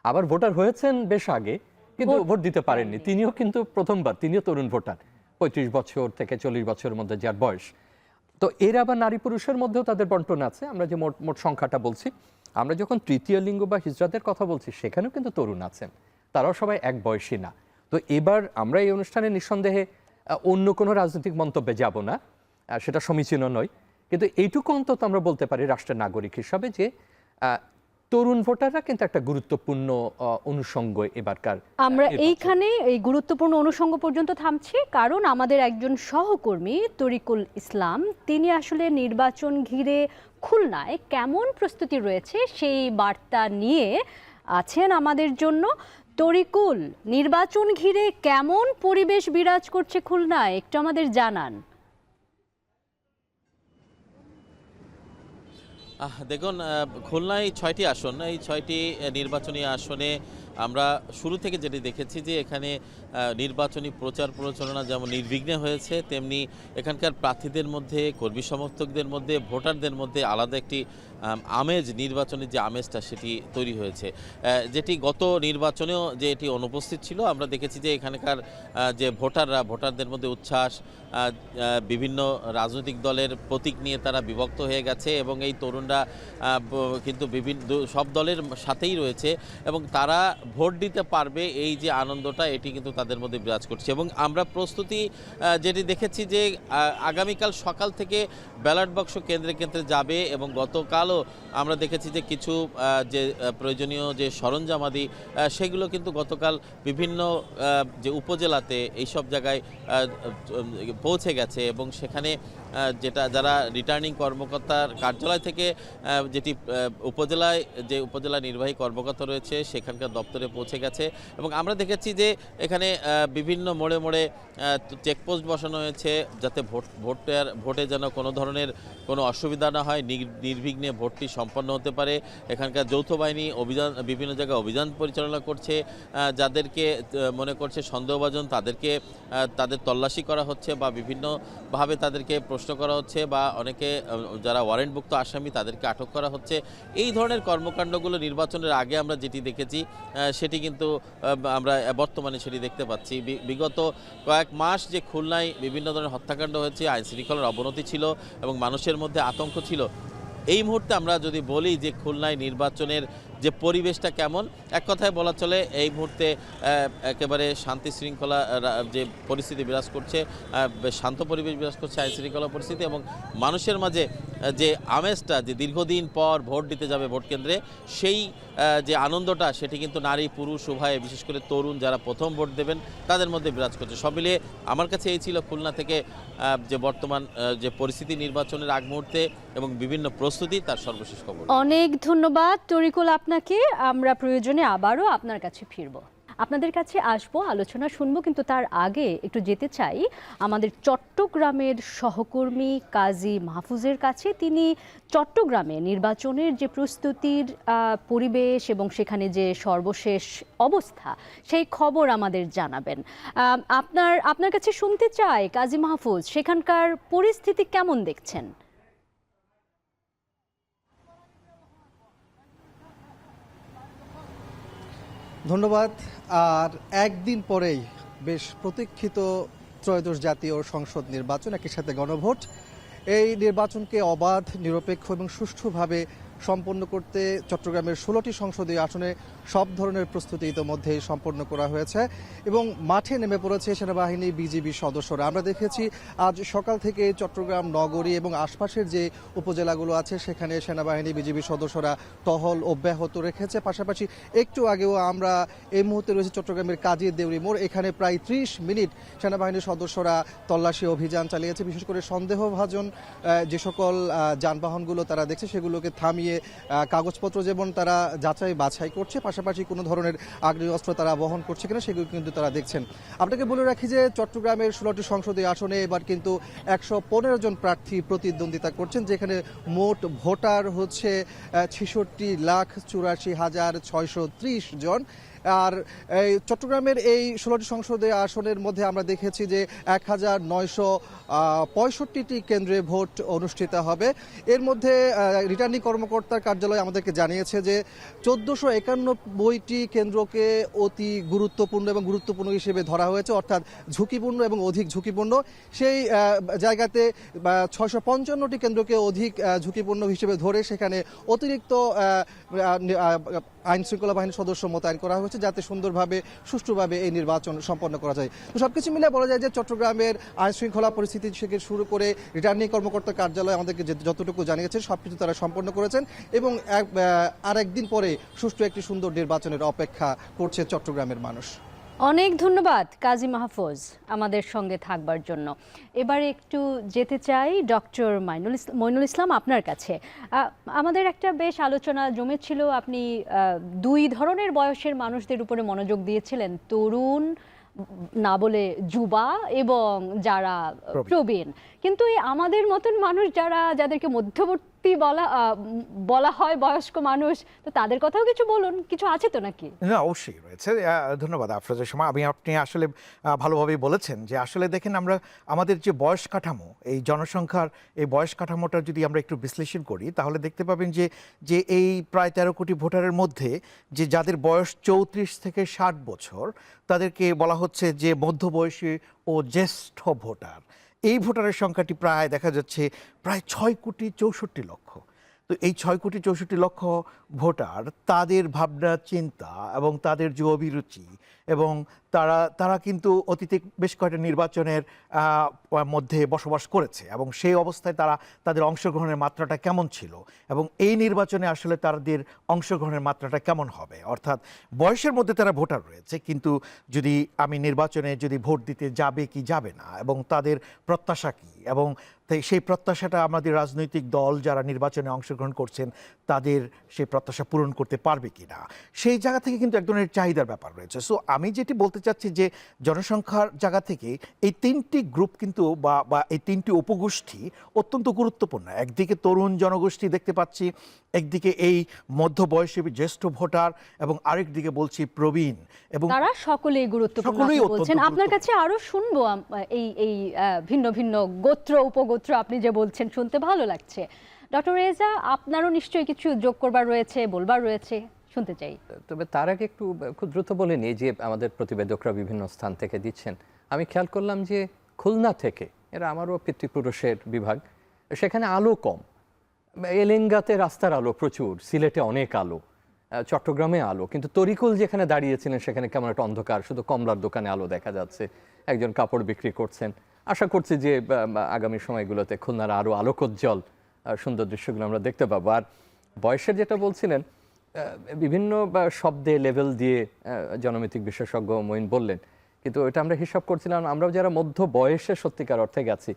আবার ভোটার হয়েছেন বেশ আগে কিন্তু ভোট দিতে পারেননি, তিনিও কিন্তু প্রথমবার, তিনিও তরুণ ভোটার, 35 বছর থেকে 40 বছরের মধ্যে যার বয়স। তো এর আবার নারী পুরুষের মধ্যেও তাদের বন্টন আছে। আমরা যে মোট সংখ্যাটা বলছি, আমরা যখন তৃতীয় লিঙ্গ বা হিজড়াদের কথা বলছি, সেখানেও কিন্তু তরুণ আছেন, তারাও সবাই এক বয়সী না। তো এবার আমরা এই অনুষ্ঠানে নিঃসন্দেহে অন্য কোনো রাজনৈতিক মন্তব্যে যাব না, সেটা সমীচীন নয়, কিন্তু এইটুকু অন্তত আমরা বলতে পারি রাষ্ট্রের নাগরিক হিসাবে যে তরুণ ভোটাররা কিন্তু একটা গুরুত্বপূর্ণ অনুষঙ্গ এবারকার। আমরা এইখানে এই গুরুত্বপূর্ণ অনুষঙ্গ পর্যন্ত থামছি, কারণ আমাদের একজন সহকর্মী তরিকুল ইসলাম, তিনি আসলে নির্বাচন ঘিরে খুলনায় কেমন প্রস্তুতি রয়েছে সেই বার্তা নিয়ে আছেন আমাদের জন্য। তরিকুল, নির্বাচন ঘিরে কেমন পরিবেশ বিরাজ করছে খুলনায়, একটু আমাদের জানান। দেখুন, খুলনায় 6টি আসন, এই 6টি নির্বাচনী আসনে আমরা শুরু থেকে যেটি দেখেছি যে এখানে নির্বাচনী প্রচার প্রচারণা যেমন নির্বিঘ্নে হয়েছে, তেমনি এখানকার প্রার্থীদের মধ্যে, কর্মী সমর্থকদের মধ্যে, ভোটারদের মধ্যে আলাদা একটি আমেজ, নির্বাচনের যে আমেজটা সেটি তৈরি হয়েছে, যেটি গত নির্বাচনেও যে এটি অনুপস্থিত ছিল। আমরা দেখেছি যে এখানকার যে ভোটারদের মধ্যে উচ্ছ্বাস, বিভিন্ন রাজনৈতিক দলের প্রতীক নিয়ে তারা বিভক্ত হয়ে গেছে, এবং এই তরুণরা কিন্তু সব দলের সাথেই রয়েছে, এবং তারা ভোট দিতে পারবে এই যে আনন্দটা, এটি কিন্তু তাদের মধ্যে বিরাজ করছে। এবং আমরা প্রস্তুতি যেটি দেখেছি যে আগামীকাল সকাল থেকে ব্যালট বাক্স কেন্দ্রে কেন্দ্রে যাবে, এবং গতকালও আমরা দেখেছি যে কিছু যে প্রয়োজনীয় যে সরঞ্জামাদি সেগুলো কিন্তু গতকাল বিভিন্ন যে উপজেলাতে এইসব জায়গায় পৌঁছে গেছে, এবং সেখানে যারা রিটার্নিং কর্মকর্তার কার্যালয় থেকে যেটি উপজেলা নির্বাহী কর্মকর্তা রয়েছে সেখানকার দপ্তরে পৌঁছে গেছে। এবং আমরা দেখেছি যে এখানে বিভিন্ন মোড়ে মোড়ে চেকপোস্ট বসানো হয়েছে, যাতে ভোটে যেন কোনো ধরনের কোনো অসুবিধা না হয়, নির্বিঘ্নে ভোটটি সম্পন্ন হতে পারে। এখানকার যৌথ বাহিনী বিভিন্ন জায়গায় অভিযান পরিচালনা করছে, যাদেরকে মনে করছে সন্দেহভাজন তাদের তল্লাশি করা হচ্ছে, বা বিভিন্নভাবে তাদেরকে প্রশ্ন করা হচ্ছে, বা অনেকে যারা ওয়ারেন্টভুক্ত আসামি তাদেরকে আটক করা হচ্ছে। এই ধরনের কর্মকাণ্ডগুলো নির্বাচনের আগে আমরা যেটি দেখেছি সেটি কিন্তু আমরা বর্তমানে সেটি দেখতে পাচ্ছি। বিগত কয়েক মাস যে খুলনায় বিভিন্ন ধরনের হত্যাকাণ্ড হয়েছে, আইন শৃঙ্খলার অবনতি ছিল এবং মানুষের মধ্যে আতঙ্ক ছিল, এই মুহূর্তে আমরা যদি বলি যে খুলনায় নির্বাচনের যে পরিবেশটা কেমন, এক কথায় বলা চলে এই মুহূর্তে একেবারে শান্তি শৃঙ্খলা যে পরিস্থিতি বিরাজ করছে, শান্ত পরিবেশ বিরাজ করছে, আইন শৃঙ্খলা পরিস্থিতি, এবং মানুষের মাঝে যে আমেজটা, যে দীর্ঘদিন পর ভোট দিতে যাবে ভোট কেন্দ্রে, সেই যে আনন্দটা সেটি কিন্তু নারী পুরুষ উভয়ে, বিশেষ করে তরুণ যারা প্রথম ভোট দেবেন তাদের মধ্যে বিরাজ করছে। সব মিলিয়ে আমার কাছে এই ছিল খুলনা থেকে যে বর্তমান যে পরিস্থিতি নির্বাচনের আগ মুহূর্তে এবং বিভিন্ন প্রস্তুতি, তার সর্বশেষ খবর। অনেক ধন্যবাদ তরিকুল আপনাকে। আপনাকে। আমরা প্রয়োজনে আবারও আপনার কাছে ফিরব, আপনাদের কাছে আসবো, আলোচনা শুনবো, কিন্তু তার আগে একটু যেতে চাই আমাদের চট্টগ্রামের সহকর্মী কাজী মাহফুজের কাছে। তিনি চট্টগ্রামে নির্বাচনের যে প্রস্তুতির পরিবেশ এবং সেখানে যে সর্বশেষ অবস্থা সেই খবর আমাদের জানাবেন। আপনার কাছে শুনতে চাই কাজী মাহফুজ, সেখানকার পরিস্থিতি কেমন দেখছেন? ধন্যবাদ। আর একদিন পরেই বেশ প্রতীক্ষিত ত্রয়োদশ জাতীয় সংসদ নির্বাচন, একই সাথে গণভোট। এই নির্বাচনকে অবাধ, নিরপেক্ষ এবং সুষ্ঠুভাবে সম্পন্ন করতে চট্টগ্রামের 16টি সংসদীয় আসনে সব ধরনের প্রস্তুতি ইতোমধ্যেই সম্পন্ন করা হয়েছে এবং মাঠে নেমে পড়েছে সেনাবাহিনী, বিজিবি সদস্যরা। আমরা দেখেছি আজ সকাল থেকে চট্টগ্রাম নগরী এবং আশপাশের যে উপজেলাগুলো আছে সেখানে সেনাবাহিনী, বিজিবি সদস্যরা টহল অব্যাহত রেখেছে। পাশাপাশি একটু আগেও আমরা এই মুহূর্তে রয়েছে চট্টগ্রামের কাজী দেউরি মোড়। এখানে প্রায় 30 মিনিট সেনাবাহিনীর সদস্যরা তল্লাশি অভিযান চালিয়েছে। বিশেষ করে সন্দেহভাজন যে সকল যানবাহনগুলো তারা দেখছে সেগুলোকে থামিয়ে কাগজপত্র যেমন তারা যাচাই বাছাই করছে, পাশাপাশি কোনো ধরনের আগ্নেয়াস্ত্র তারা বহন করছে কিনা সেগুলো কিন্তু তারা দেখছেন। আপনাকে বলে রাখি যে চট্টগ্রামের 16টি সংসদীয় আসনে এবার কিন্তু 115 জন প্রার্থী প্রতিদ্বন্দ্বিতা করছেন, যেখানে মোট ভোটার হচ্ছে 66,84,630 জন। আর এই চট্টগ্রামের এই 16টি সংসদীয় আসনের মধ্যে আমরা দেখেছি যে 1965টি কেন্দ্রে ভোট অনুষ্ঠিত হবে। এর মধ্যে রিটার্নিং কর্মকর্তার কার্যালয় আমাদেরকে জানিয়েছে যে 1491টি কেন্দ্রকে অতি গুরুত্বপূর্ণ এবং গুরুত্বপূর্ণ হিসেবে ধরা হয়েছে, অর্থাৎ ঝুঁকিপূর্ণ এবং অধিক ঝুঁকিপূর্ণ। সেই জায়গাতে 655টি কেন্দ্রকে অধিক ঝুঁকিপূর্ণ হিসেবে ধরে সেখানে অতিরিক্ত আইন শৃঙ্খলা বাহিনীর সদস্য মোতায়েন করা হয়েছে, যাতে সুন্দরভাবে সুষ্ঠুভাবে এই নির্বাচন সম্পন্ন করা যায়। তো সবকিছু মিলে বলা যায় যে চট্টগ্রামের আইন শৃঙ্খলা পরিস্থিতি থেকে শুরু করে রিটার্নিং কর্মকর্তার কার্যালয় আমাদেরকে যতটুকু জানিয়েছেন সবকিছু তারা সম্পন্ন করেছেন এবং আর একদিন পরে সুষ্ঠু একটি সুন্দর নির্বাচনের অপেক্ষা করছে চট্টগ্রামের মানুষ। অনেক ধন্যবাদ কাজী মাহফুজ আমাদের সঙ্গে থাকবার জন্য। এবারে একটু যেতে চাই ডক্টর মইনুল ইসলাম আপনার কাছে। আমাদের একটা বেশ আলোচনা জমেছিল, আপনি দুই ধরনের বয়সের মানুষদের উপরে মনোযোগ দিয়েছিলেন, তরুণ না বলে যুবা এবং যারা প্রবীণ। কিন্তু এই আমাদের মতন মানুষ যাদেরকে মধ্যবর্তী বলা হয়, বয়স্ক মানুষ, তো তাদের কথাও কিছু বলুন, কিছু আছে তো নাকি? না, অবশ্যই রয়েছে। ধন্যবাদ আফরোজা শর্মা। আপনি আসলে ভালোভাবেই বলেছেন যে আসলে দেখেন আমরা আমাদের যে বয়স কাঠামো, এই জনসংখ্যার এই বয়স কাঠামোটা যদি আমরা একটু বিশ্লেষণ করি তাহলে দেখতে পাবেন যে এই প্রায় 13 কোটি ভোটারের মধ্যে যে যাদের বয়স 34 থেকে 60 বছর তাদেরকে বলা হচ্ছে যে মধ্যবয়সী ও জ্যেষ্ঠ ভোটার। এই ভোটারের সংখ্যাটি প্রায় দেখা যাচ্ছে প্রায় 6,64,00,000। তো এই 6,64,00,000 ভোটার, তাদের ভাবনা চিন্তা এবং তাদের যে অভিরুচি এবং তারা কিন্তু অতীতে বেশ কয়েকটা নির্বাচনের মধ্যে বসবাস করেছে এবং সেই অবস্থায় তাদের অংশগ্রহণের মাত্রাটা কেমন ছিল এবং এই নির্বাচনে আসলে তাদের অংশগ্রহণের মাত্রাটা কেমন হবে। অর্থাৎ বয়সের মধ্যে তারা ভোটার রয়েছে, কিন্তু যদি আমি নির্বাচনে যদি ভোট দিতে যাবে কি যাবে না এবং তাদের প্রত্যাশা কী এবং সেই প্রত্যাশাটা আমাদের রাজনৈতিক দল যারা নির্বাচনে অংশগ্রহণ করছেন তাদের সেই প্রত্যাশা পূরণ করতে পারবে কি না, সেই জায়গা থেকে কিন্তু এক ধরনের চাহিদার ব্যাপার রয়েছে। সো আমি যেটি বলতে চাচ্ছি যে জনসংখ্যার জায়গা থেকে এই 3টি গ্রুপ কিন্তু বা এই 3টি উপগোষ্ঠী অত্যন্ত গুরুত্বপূর্ণ। একদিকে তরুণ জনগোষ্ঠী দেখতে পাচ্ছি, একদিকে এই মধ্যবয়সী জ্যেষ্ঠ ভোটার এবং আরেকদিকে বলছি প্রবীণ, এবং তারা সকলেই গুরুত্বপূর্ণ বলছেন। আপনার কাছে আরো শুনবো এই ভিন্ন ভিন্ন গোত্র উপগোত্র আপনি যে বলছেন, শুনতে ভালো লাগছে। ডক্টর রেজা, আপনারও নিশ্চয়ই কিছু যোগ করবার রয়েছে, বলবার রয়েছে, শুনতে চাই। তবে তার আগে একটু খুব দ্রুত বলে নিই যে আমাদের প্রতিবেদকরা বিভিন্ন স্থান থেকে দিচ্ছেন। আমি খেয়াল করলাম যে খুলনা থেকে, এরা আমারও পিতৃপুরুষের বিভাগ, সেখানে আলো কম। এলেঙ্গাতে রাস্তার আলো প্রচুর, সিলেটে অনেক আলো, চট্টগ্রামে আলো, কিন্তু তরিকুল যেখানে দাঁড়িয়েছিলেন সেখানে কেমন একটা অন্ধকার, শুধু কমলার দোকানে আলো দেখা যাচ্ছে, একজন কাপড় বিক্রি করছেন। আশা করছি যে আগামী সময়গুলোতে খুলনার আরও আলোকোজ্জ্বল সুন্দর দৃশ্যগুলো আমরা দেখতে পাবো। আর বয়সের যেটা বলছিলেন, বিভিন্ন শব্দে লেভেল দিয়ে জনমিতিক বিশেষজ্ঞ মঈন বললেন, কিন্তু এটা আমরা হিসাব করছিলাম, আমরাও যারা মধ্য বয়সে সত্যিকার অর্থে গেছি,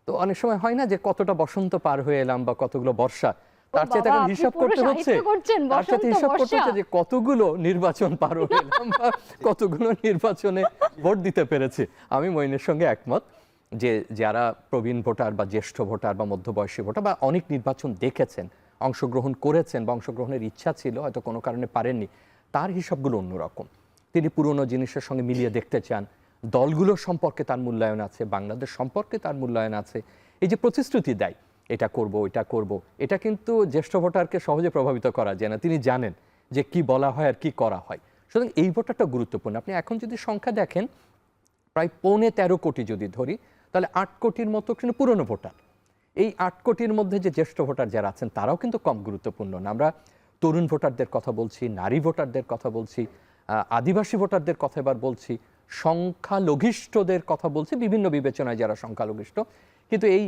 তো অনেক সময় হয় না যে কতটা বসন্ত পার হয়ে এলাম বা কতগুলো বর্ষা, তার সাথে বাবা, এখন আপনি হিসাব পুরো করতে হচ্ছে, সাহিত্য করছেন, তার সাথে বসন্ত হিসাব করতে বর্ষা। হচ্ছে যে কতগুলো নির্বাচন পার হয়ে এলাম বা কতগুলো নির্বাচনে ভোট দিতে পেরেছি। আমি মঈনের সঙ্গে একমত যে যারা প্রবীণ ভোটার বা জ্যেষ্ঠ ভোটার বা মধ্যবয়সী ভোটার বা অনেক নির্বাচন দেখেছেন, অংশগ্রহণ করেছেন বা অংশগ্রহণের ইচ্ছা ছিল, হয়তো কোনো কারণে পারেননি, তার হিসাবগুলো অন্যরকম। তিনি পুরনো জিনিসের সঙ্গে মিলিয়ে দেখতে চান, দলগুলোর সম্পর্কে তার মূল্যায়ন আছে, বাংলাদেশ সম্পর্কে তার মূল্যায়ন আছে। এই যে প্রতিশ্রুতি দেয় এটা করব এটা করব, এটা কিন্তু জ্যেষ্ঠ ভোটারকে সহজে প্রভাবিত করা যায় না। তিনি জানেন যে কি বলা হয় আর কি করা হয়। সুতরাং এই ভোটারটা গুরুত্বপূর্ণ। আপনি এখন যদি সংখ্যা দেখেন, প্রায় 13.5 কোটি যদি ধরি, তাহলে 8 কোটির মতো কিন্তু পুরনো ভোটার। এই 8 কোটির মধ্যে যে জ্যেষ্ঠ ভোটার যারা আছেন তারাও কিন্তু কম গুরুত্বপূর্ণ না। আমরা তরুণ ভোটারদের কথা বলছি, নারী ভোটারদের কথা বলছি, আদিবাসী ভোটারদের কথা এবার বলছি, সংখ্যালঘিষ্ঠদের কথা বলছি, বিভিন্ন বিবেচনায় যারা সংখ্যালঘিষ্ঠ। কিন্তু এই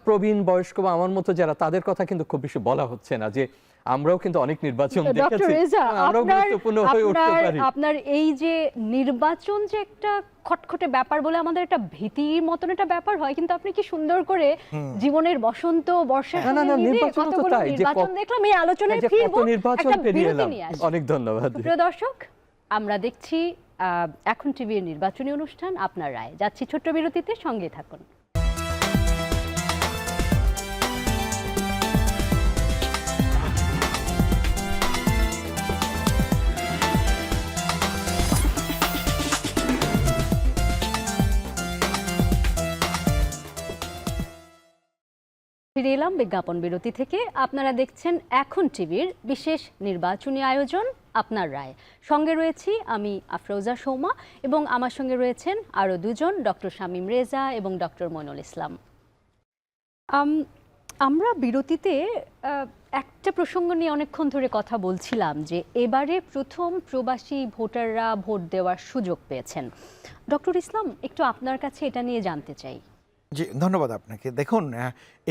প্রবীণ বয়স্ক বা আমার মতো যারা, তাদের কথা কিন্তু খুব বেশি বলা হচ্ছে না, যে আমরাও কিন্তু অনেক নির্বাচন ডক্টর দেখেছি, রেজা, আমরাও গুরুত্বপূর্ণ হয়ে উঠতে পারি। আপনার এই যে নির্বাচন যে একটা খটখটে ব্যাপার বলে আমাদের একটা ভীতির মতন একটা ব্যাপার হয়, কিন্তু আপনি কি সুন্দর করে জীবনের বসন্ত বর্ষার না, সঙ্গে না, মিলিয়ে নির্বাচন তো কতগুলো তাই যে নির্বাচন দেখলাম। এই আলোচনায় যে ফিরবো, কত নির্বাচন একটা পেরিয়ে বিরতি এলাম। নিয়ে আসি। অনেক ধন্যবাদ। প্রিয় দর্শক, আমরা দেখছি এখন টিভির নির্বাচনী অনুষ্ঠান আপনার রায়। যাচ্ছি ছোট্ট বিরতিতে, সঙ্গে থাকুন। ফিরে এলাম বিজ্ঞাপন বিরতি থেকে। আপনারা দেখছেন এখন টিভির বিশেষ নির্বাচনী আয়োজন আপনার রায়। সঙ্গে রয়েছি আমি আফরোজা সৌমা, এবং আমার সঙ্গে রয়েছেন আরও দুজন, ডক্টর শামীম রেজা এবং ডক্টর মইনুল ইসলাম। আমরা বিরতিতে একটা প্রসঙ্গ নিয়ে অনেকক্ষণ ধরে কথা বলছিলাম, যে এবারে প্রথম প্রবাসী ভোটাররা ভোট দেওয়ার সুযোগ পেয়েছেন। ডক্টর ইসলাম, একটু আপনার কাছে এটা নিয়ে জানতে চাই। জি, ধন্যবাদ আপনাকে। দেখুন,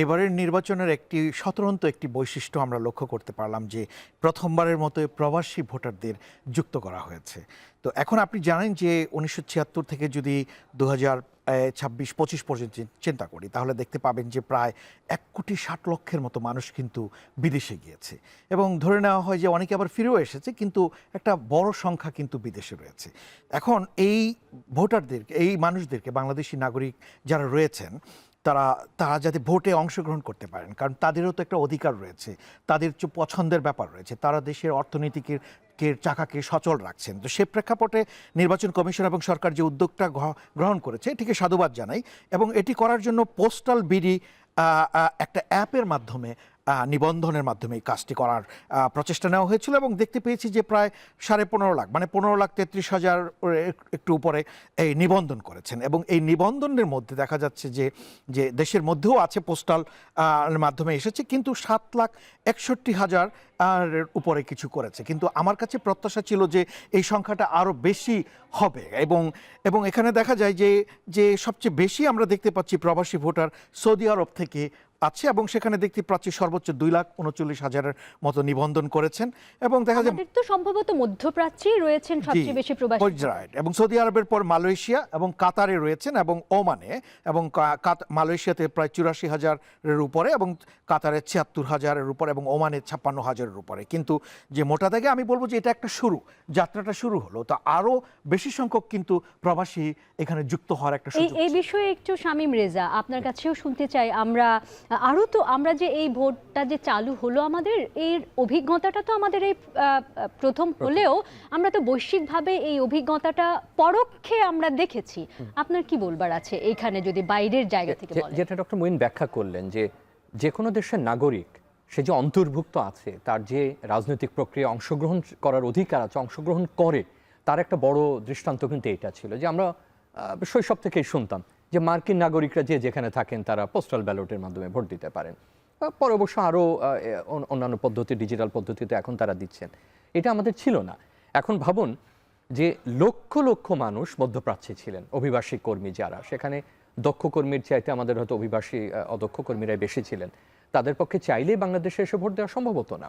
এবারের নির্বাচনের একটি স্বতন্ত্র একটি বৈশিষ্ট্য আমরা লক্ষ্য করতে পারলাম, যে প্রথমবারের মতো প্রবাসী ভোটারদের যুক্ত করা হয়েছে। তো এখন আপনি জানেন যে 1976 থেকে যদি 2026-25 পর্যন্ত চিন্তা করি, তাহলে দেখতে পাবেন যে প্রায় 1,60,00,000 মতো মানুষ কিন্তু বিদেশে গিয়েছে, এবং ধরে নেওয়া হয় যে অনেকে আবার ফিরেও এসেছে, কিন্তু একটা বড় সংখ্যা কিন্তু বিদেশে রয়েছে। এখন এই ভোটারদেরকে, এই মানুষদেরকে, বাংলাদেশি নাগরিক যারা রয়েছেন, তারা যাতে ভোটে অংশগ্রহণ করতে পারেন, কারণ তাদেরও তো একটা অধিকার রয়েছে, তাদের যে পছন্দের ব্যাপার রয়েছে, তারা দেশের অর্থনীতিকে চাকাকে সচল রাখছেন। তো সে প্রেক্ষাপটে নির্বাচন কমিশন এবং সরকার যে উদ্যোগটা গ্রহণ করেছে, এটিকে সাধুবাদ জানাই। এবং এটি করার জন্য পোস্টাল বিডি একটা অ্যাপের মাধ্যমে, নিবন্ধনের মাধ্যমে এই কাজটি করার প্রচেষ্টা নেওয়া হয়েছিল, এবং দেখতে পেয়েছি যে প্রায় 15.5 লাখ, মানে 15,33,000 একটু উপরে এই নিবন্ধন করেছেন। এবং এই নিবন্ধনের মধ্যে দেখা যাচ্ছে যে দেশের মধ্যেও আছে, পোস্টাল মাধ্যমে এসেছে, কিন্তু 7,61,000 উপরে কিছু করেছে। কিন্তু আমার কাছে প্রত্যাশা ছিল যে এই সংখ্যাটা আরও বেশি হবে, এবং এখানে দেখা যায় যে সবচেয়ে বেশি আমরা দেখতে পাচ্ছি প্রবাসী ভোটার সৌদি আরব থেকে আছে, এবং সেখানে দেখতে পাচ্ছি সর্বোচ্চ 2,39,000-এর মতো নিবন্ধন করেছেন। এবং দেখা যায় আমাদের তো সম্ভবত মধ্যপ্রাচ্যেই রয়েছেন সবচেয়ে বেশি প্রবাসী। রাইট, এবং সৌদি আরবের পর মালয়েশিয়া এবং কাতারে রয়েছেন, এবং ওমানে, এবং মালয়েশিয়াতে প্রায় 84,000-এর উপরে, এবং কাতারে 76,000-এর উপরে, এবং ওমানে 56,000-এর উপরে। কিন্তু যে মোটা দাগে আমি বলবো যে এটা একটা শুরু, যাত্রাটা শুরু হলো, তো আরও বেশি সংখ্যক কিন্তু প্রবাসী এখানে যুক্ত হওয়ার একটা সুযোগ। এই বিষয়ে একটু শামীম রেজা, আপনার কাছেও শুনতে চাই। আমরা যে এই ভোটটা যে চালু হলো, আমাদের এর অভিজ্ঞতাটা তো আমাদের এই প্রথম হলেও আমরা তো বৈশ্বিকভাবে এই অভিজ্ঞতাটা পরোক্ষে আমরা দেখেছি। আপনার কি বলবার আছে এইখানে, যদি বাইরের জায়গা থেকে বলেন? যেটা ডক্টর মঈন ব্যাখ্যা করলেন, যে কোনো দেশের নাগরিক, সে যে অন্তর্ভুক্ত আছে, তার যে রাজনৈতিক প্রক্রিয়া অংশগ্রহণ করার অধিকার আছে, অংশগ্রহণ করে, তার একটা বড় দৃষ্টান্ত কিন্তু এটা ছিল, যে আমরা শৈশব থেকেই শুনতাম যে মার্কিন নাগরিকরা যেখানে থাকেন তারা পোস্টাল ব্যালটের মাধ্যমে ভোট দিতে পারেন। পরে অবশ্য আরও অন্যান্য পদ্ধতি, ডিজিটাল পদ্ধতিতে এখন তারা দিচ্ছেন। এটা আমাদের ছিল না। এখন ভাবুন যে লক্ষ লক্ষ মানুষ মধ্যপ্রাচ্যে ছিলেন, অভিবাসী কর্মী যারা, সেখানে দক্ষ কর্মীর চাইতে আমাদের হয়তো অভিবাসী অদক্ষ কর্মীরাই বেশি ছিলেন। তাদের পক্ষে চাইলেই বাংলাদেশে এসে ভোট দেওয়া সম্ভব হতো না।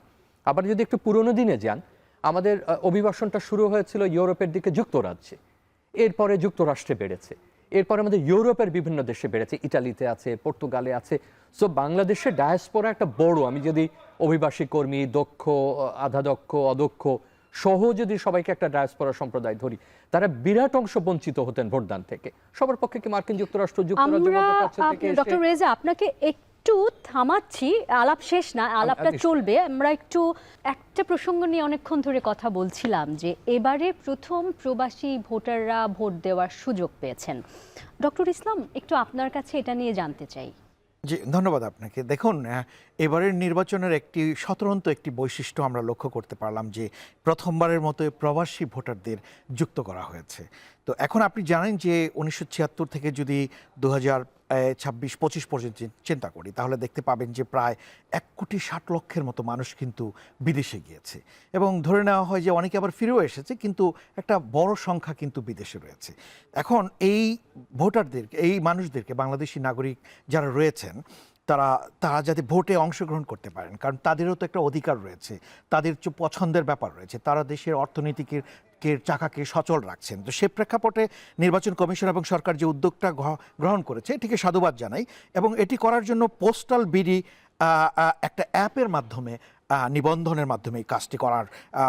আবার যদি একটু পুরনো দিনে যান, আমাদের অভিবাসনটা শুরু হয়েছিল ইউরোপের দিকে, যুক্তরাজ্যে, এরপরে যুক্তরাষ্ট্রে বেড়েছে, এরপরে আমাদের ইউরোপের বিভিন্ন দেশে বেড়েছে, ইটালিতে আছে, পর্তুগালে আছে। সো বাংলাদেশের ডায়াসপোরা একটা বড়, আমি যদি অভিবাসী কর্মী, দক্ষ, আধা দক্ষ, অদক্ষ সহ যদি সবাইকে একটা ডায়াসপোরা সম্প্রদায় ধরি, তারা বিরাট অংশ বঞ্চিত হতেন ভোটদান থেকে। সবার পক্ষে কি মার্কিন যুক্তরাষ্ট্র, ডক্টর রেজা আপনাকে একটু থামাচ্ছি, আলাপ শেষ না, আলাপটা চলবে। আমরা একটু একটা প্রসঙ্গ নিয়ে অনেকক্ষণ ধরে কথা বলছিলাম যে এবারে প্রথম প্রবাসী ভোটাররা ভোট দেওয়ার সুযোগ পেয়েছেন। ডক্টর ইসলাম, একটু আপনার কাছে এটা নিয়ে জানতে চাই। জি, ধন্যবাদ আপনাকে। দেখুন, এবারের নির্বাচনের স্বতন্ত্র একটি বৈশিষ্ট্য আমরা লক্ষ্য করতে পারলাম যে প্রথমবারের মতো প্রবাসী ভোটারদের যুক্ত করা হয়েছে। তো এখন আপনি জানেন যে 1976 থেকে যদি 2026-25 পর্যন্ত চিন্তা করি, তাহলে দেখতে পাবেন যে প্রায় 1,60,00,000 মতো মানুষ কিন্তু বিদেশে গিয়েছে, এবং ধরে নেওয়া হয় যে অনেকে আবার ফিরেও এসেছে, কিন্তু একটা বড় সংখ্যা কিন্তু বিদেশে রয়েছে। এখন এই ভোটারদেরকে, এই মানুষদেরকে, বাংলাদেশি নাগরিক যারা রয়েছেন, তারা যাতে ভোটে অংশগ্রহণ করতে পারেন, কারণ তাদেরও তো একটা অধিকার রয়েছে, তাদের পছন্দের ব্যাপার রয়েছে, তারা দেশের অর্থনীতিকে চাকাকে সচল রাখছেন। তো সে প্রেক্ষাপটে নির্বাচন কমিশন এবং সরকার যে উদ্যোগটা গ্রহণ করেছে, এটিকে সাধুবাদ জানাই। এবং এটি করার জন্য পোস্টাল বিডি একটা অ্যাপের মাধ্যমে, নিবন্ধনের মাধ্যমে এই কাজটি করার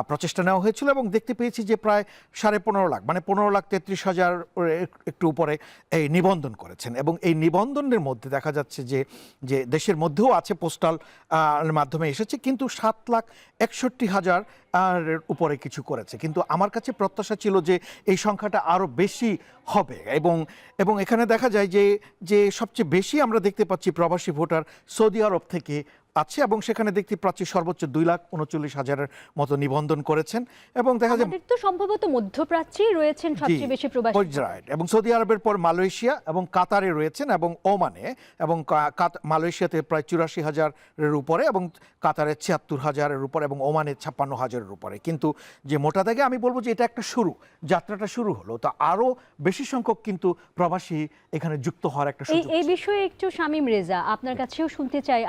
প্রচেষ্টা নেওয়া হয়েছিল, এবং দেখতে পেয়েছি যে প্রায় 15.5 লাখ, মানে 15,33,000 একটু উপরে এই নিবন্ধন করেছেন। এবং এই নিবন্ধনের মধ্যে দেখা যাচ্ছে যে দেশের মধ্যেও আছে, পোস্টাল মাধ্যমে এসেছে, কিন্তু 7,61,000 উপরে কিছু করেছে। কিন্তু আমার কাছে প্রত্যাশা ছিল যে এই সংখ্যাটা আরও বেশি হবে, এবং এখানে দেখা যায় যে সবচেয়ে বেশি আমরা দেখতে পাচ্ছি প্রবাসী ভোটার সৌদি আরব থেকে আছে, এবং সেখানে দেখতে পাচ্ছি সর্বোচ্চ 2,39,000 মতো নিবন্ধন করেছেন। এবং দেখা যায় তো সম্ভবত মধ্যপ্রাচ্যেই রয়েছেন সবচেয়ে বেশি প্রবাসী, এবং সৌদি আরবের পর মালয়েশিয়া এবং কাতারে রয়েছেন, এবং ওমানে, এবং মালয়েশিয়াতে প্রায় 84,000-এর উপরে, এবং কাতারে 76,000-এর উপরে, এবং ওমানে 56,000-এর উপরে। কিন্তু যে মোটা দাগে আমি বলবো যে এটা একটা শুরু, যাত্রাটা শুরু হলো, তো আরো বেশি সংখ্যক কিন্তু প্রবাসী এখানে যুক্ত হওয়ার একটা সুযোগ। এই বিষয়ে একটু শামীম রেজা আপনার কাছেও শুনতে চাই।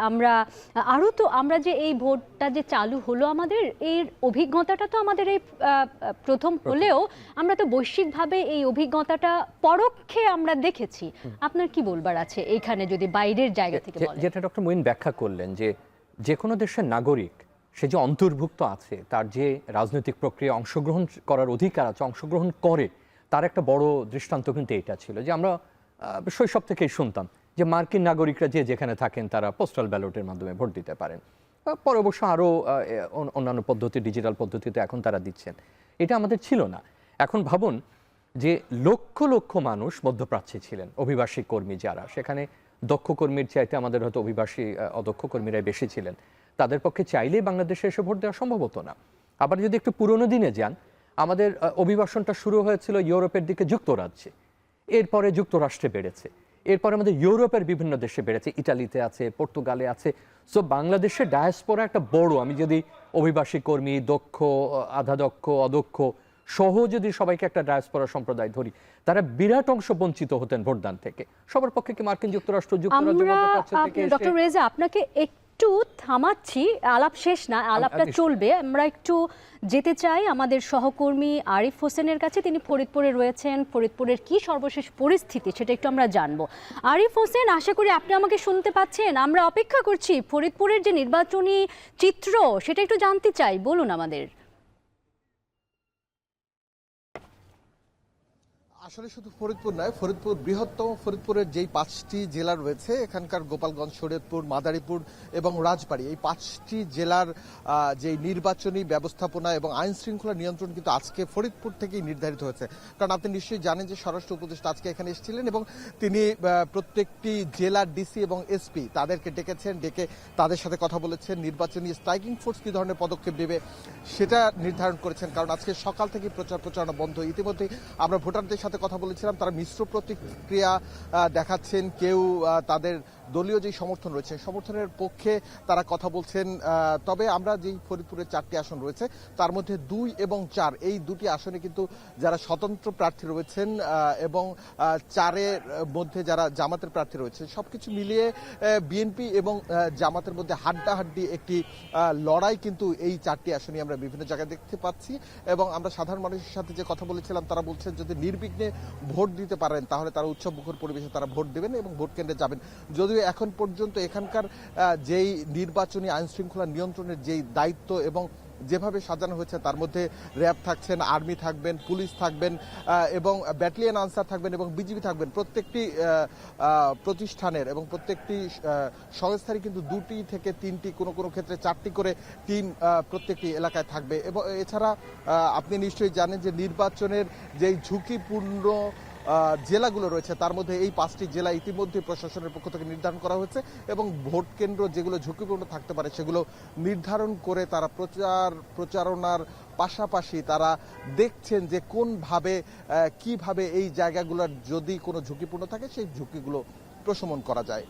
আমরা যে এই ভোটটা যে চালু হলো, আমাদের এর অভিজ্ঞতাটা তো আমাদের এই প্রথম হলেও আমরা তো বৈশ্বিকভাবে এই অভিজ্ঞতাটা পরোক্ষে আমরা দেখেছি। আপনার কি বলবার আছে এইখানে, যদি বাইরের জায়গা থেকে বলেন? যেটা ডক্টর মুইন ব্যাখ্যা করলেন, যে কোনো দেশের নাগরিক, সে যে অন্তর্ভুক্ত আছে, তার যে রাজনৈতিক প্রক্রিয়া অংশগ্রহণ করার অধিকার আছে, অংশগ্রহণ করে, তার একটা বড় দৃষ্টান্ত কিন্তু এটা ছিল যে আমরা শৈশব থেকেই শুনতাম যে মার্কিন নাগরিকরা যেখানে থাকেন তারা পোস্টাল ব্যালটের মাধ্যমে ভোট দিতে পারেন। পরে অবশ্য আরও অন্যান্য পদ্ধতি, ডিজিটাল পদ্ধতিতে এখন তারা দিচ্ছেন। এটা আমাদের ছিল না। এখন ভাবুন যে লক্ষ লক্ষ মানুষ মধ্যপ্রাচ্যে ছিলেন, অভিবাসী কর্মী যারা, সেখানে দক্ষ কর্মীর চাইতে আমাদের হয়তো অভিবাসী অদক্ষ কর্মীরাই বেশি ছিলেন। তাদের পক্ষে চাইলেই বাংলাদেশে এসে ভোট দেওয়া সম্ভব হতো না। আবার যদি একটু পুরনো দিনে যান, আমাদের অভিবাসনটা শুরু হয়েছিল ইউরোপের দিকে, যুক্তরাজ্যে, এরপরে যুক্তরাষ্ট্রে বেড়েছে, এরপরে আমাদের ইউরোপের বিভিন্ন দেশে বেড়েছে, ইটালিতে আছে, পর্তুগালে আছে। সো বাংলাদেশের ডায়াসপোরা একটা বড়, আমি যদি অভিবাসী কর্মী, দক্ষ, আধা দক্ষ, অদক্ষ সহ যদি সবাইকে একটা ডায়াসপোরা সম্প্রদায় ধরি, তারা বিরাট অংশ বঞ্চিত হতেন ভোটদান থেকে। সবার পক্ষে কি মার্কিন যুক্তরাষ্ট্র, ডক্টর রেজা আপনাকে একটু থামাচ্ছি, আলাপ শেষ না, আলাপটা চলবে। আমরা একটু যেতে চাই আমাদের সহকর্মী আরিফ হোসেনের কাছে। তিনি ফরিদপুরে রয়েছেন, ফরিদপুরের কি সর্বশেষ পরিস্থিতি সেটা একটু আমরা জানবো। আরিফ হোসেন, আশা করি আপনি আমাকে শুনতে পাচ্ছেন। আমরা অপেক্ষা করছি ফরিদপুরের যে নির্বাচনী চিত্র সেটা একটু জানতে চাই, বলুন আমাদের। আসলে শুধু ফরিদপুর নয়, ফরিদপুর বৃহত্তম, ফরিদপুরের যেই 5টি জেলা রয়েছে, এখানকার গোপালগঞ্জ, শরীয়তপুর, মাদারীপুর এবং রাজবাড়ী, এই 5টি জেলার যে নির্বাচনী ব্যবস্থাপনা এবং আইন শৃঙ্খলা নিয়ন্ত্রণ কিন্তু আজকে ফরিদপুর থেকেই নির্ধারিত হয়েছে। কারণ আপনি নিশ্চয়ই জানেন যে স্বরাষ্ট্র উপদেষ্টা আজকে এখানে এসেছিলেন, এবং তিনি প্রত্যেকটি জেলার ডিসি এবং এসপি তাদেরকে ডেকেছেন, ডেকে তাদের সাথে কথা বলেছেন, নির্বাচনী স্ট্রাইকিং ফোর্স কী ধরনের পদক্ষেপ নেবে সেটা নির্ধারণ করেছেন। কারণ আজকে সকাল থেকে প্রচারণা বন্ধ। ইতিমধ্যে আমরা ভোটারদের সাথে কথা বলেছিলাম, তারা মিশ্র প্রতিক্রিয়া দেখাচ্ছেন। কেউ তাদের দলীয় যেই সমর্থন রয়েছে সমর্থনের পক্ষে তারা কথা বলছেন। তবে আমরা যেই ফরিদপুরের 4টি আসন রয়েছে তার মধ্যে 2 এবং 4 এই দুটি আসনে কিন্তু যারা স্বতন্ত্র প্রার্থী রয়েছেন এবং 4-এর মধ্যে যারা জামাতের প্রার্থী রয়েছে সবকিছু মিলিয়ে বিএনপি এবং জামাতের মধ্যে হাড্ডাহাড্ডি একটি লড়াই কিন্তু এই 4টি আসনই আমরা বিভিন্ন জায়গায় দেখতে পাচ্ছি। এবং আমরা সাধারণ মানুষের সাথে যে কথা বলেছিলাম তারা বলছেন যদি নির্বিঘ্নে ভোট দিতে পারেন তাহলে তারা উৎসব মুখর পরিবেশে তারা ভোট দেবেন এবং ভোট কেন্দ্রে যাবেন। যদিও এখন পর্যন্ত এখানকার যেই নির্বাচনী আইন শৃঙ্খলা নিয়ন্ত্রণের যেই দায়িত্ব এবং যেভাবে সাজানো হয়েছে তার মধ্যে র্যাব থাকছেন, আর্মি থাকবেন, পুলিশ থাকবেন এবং ব্যাটালিয়ন আনসার থাকবেন এবং বিজিবি থাকবেন। প্রত্যেকটি প্রতিষ্ঠানের এবং প্রত্যেকটি সংস্থারই কিন্তু 2টি থেকে 3টি কোনো কোনো ক্ষেত্রে 4টি করে টিম প্রত্যেকটি এলাকায় থাকবে। এবং এছাড়া আপনি নিশ্চয়ই জানেন যে নির্বাচনের যেই ঝুঁকিপূর্ণ জেলাগুলো রয়েছে তার মধ্যে এই 5টি জেলা ইতিমধ্যে প্রশাসনের পক্ষ থেকে নির্ধারণ করা হয়েছে এবং ভোট কেন্দ্র যেগুলো ঝুঁকিপূর্ণ থাকতে পারে সেগুলো নির্ধারণ করে তারা প্রচারণার পাশাপাশি তারা দেখছেন যে কোনভাবে কিভাবে এই জায়গাগুলোর যদি কোনো ঝুঁকিপূর্ণ থাকে সেই ঝুঁকিগুলো প্রশমন করা যায়।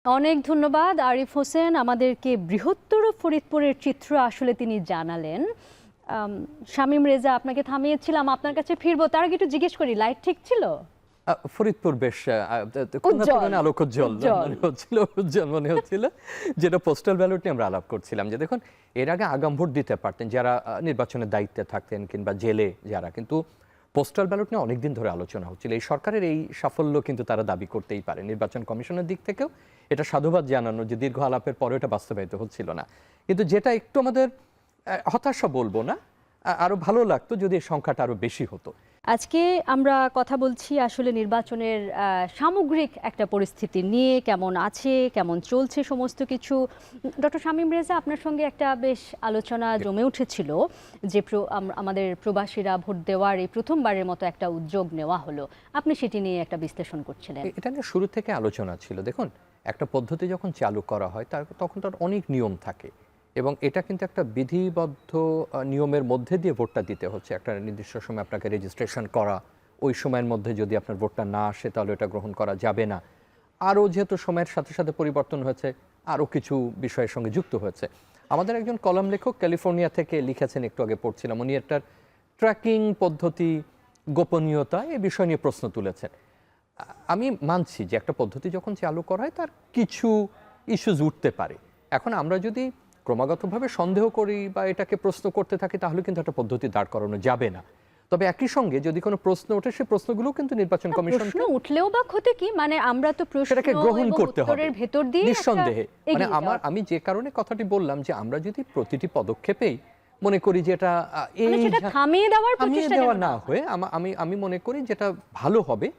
অনেক ধন্যবাদ আরিফ হোসেন, আমাদেরকে বৃহত্তর ফরিদপুরের চিত্র আসলে তিনি জানালেন। শামীম রেজা, আপনাকে থামিয়েছিলাম, আপনার কাছে ফিরবো, তার আগে একটু জিজ্ঞেস করি, লাইট ঠিক ছিল? ফরিদপুর বেশ উজ্জ্বল মনে হচ্ছিল। যেটা পোস্টাল ব্যালট নিয়ে আমরা আলাপ করছিলাম যে দেখুন এর আগে আগাম ভোট দিতে পারতেন যারা নির্বাচনের দায়িত্বে থাকতেন কিংবা জেলে যারা, কিন্তু পোস্টাল ব্যালট নিয়ে অনেকদিন ধরে আলোচনা হচ্ছিল। এই সরকারের এই সাফল্য কিন্তু তারা দাবি করতেই পারে। নির্বাচন কমিশনের দিক থেকেও এটা সাধুবাদ জানানো যে দীর্ঘ আলাপের পরেও এটা বাস্তবায়িত হচ্ছিল না। কিন্তু যেটা একটু আমাদের হতাশা বলবো না, আরো ভালো লাগতো যদি এই সংখ্যাটা আরো বেশি হতো। আজকে আমরা কথা বলছি আসলে নির্বাচনের সামগ্রিক একটা পরিস্থিতি নিয়ে, কেমন আছে, কেমন চলছে সমস্ত কিছু। ডক্টর শামীম রেজা, আপনার সঙ্গে একটা বেশ আলোচনা জমে উঠেছিল যে আমাদের প্রবাসীরা ভোট দেওয়ার এই প্রথমবারের মতো একটা উদ্যোগ নেওয়া হলো, আপনি সেটি নিয়ে একটা বিশ্লেষণ করছিলেন। এটা নিয়ে শুরু থেকে আলোচনা ছিল। দেখুন একটা পদ্ধতি যখন চালু করা হয় তখন তার অনেক নিয়ম থাকে এবং এটা কিন্তু একটা বিধিবদ্ধ নিয়মের মধ্যে দিয়ে ভোটটা দিতে হচ্ছে। একটা নির্দিষ্ট সময় আপনাকে রেজিস্ট্রেশন করা, ওই সময়ের মধ্যে যদি আপনার ভোটটা না আসে তাহলে এটা গ্রহণ করা যাবে না। আরও যেহেতু সময়ের সাথে সাথে পরিবর্তন হয়েছে, আরও কিছু বিষয়ের সঙ্গে যুক্ত হয়েছে। আমাদের একজন কলাম লেখক ক্যালিফোর্নিয়া থেকে লিখেছেন, একটু আগে পড়ছিলাম, উনি একটা ট্র্যাকিং পদ্ধতি, গোপনীয়তা এই বিষয় নিয়ে প্রশ্ন তুলেছেন। আমি মানছি যে একটা পদ্ধতি যখন চালু করা হয় তার কিছু ইস্যুজ উঠতে পারে। এখন আমরা যদি ক্রমাগতভাবে সন্দেহ করি বা এটাকে প্রশ্ন করতে থাকি তাহলে কিন্তু একটা পদ্ধতি দাঁড় করানো যাবে না। তবে একই সঙ্গে যদি কোনো প্রশ্ন ওঠে সেই প্রশ্নগুলো কিন্তু নির্বাচন কমিশন উঠলেও বা ক্ষতি কি, মানে আমরা তো সেটাকে গ্রহণ করতে হবে ভেতর দিয়ে নিঃসন্দেহে। মানে আমি যে কারণে কথাটি বললাম যে আমরা যদি প্রতিটি পদক্ষেপেই মনে করি যে এটা থামিয়ে দেওয়া না হয়ে আমি মনে করি যেটা ভালো হবে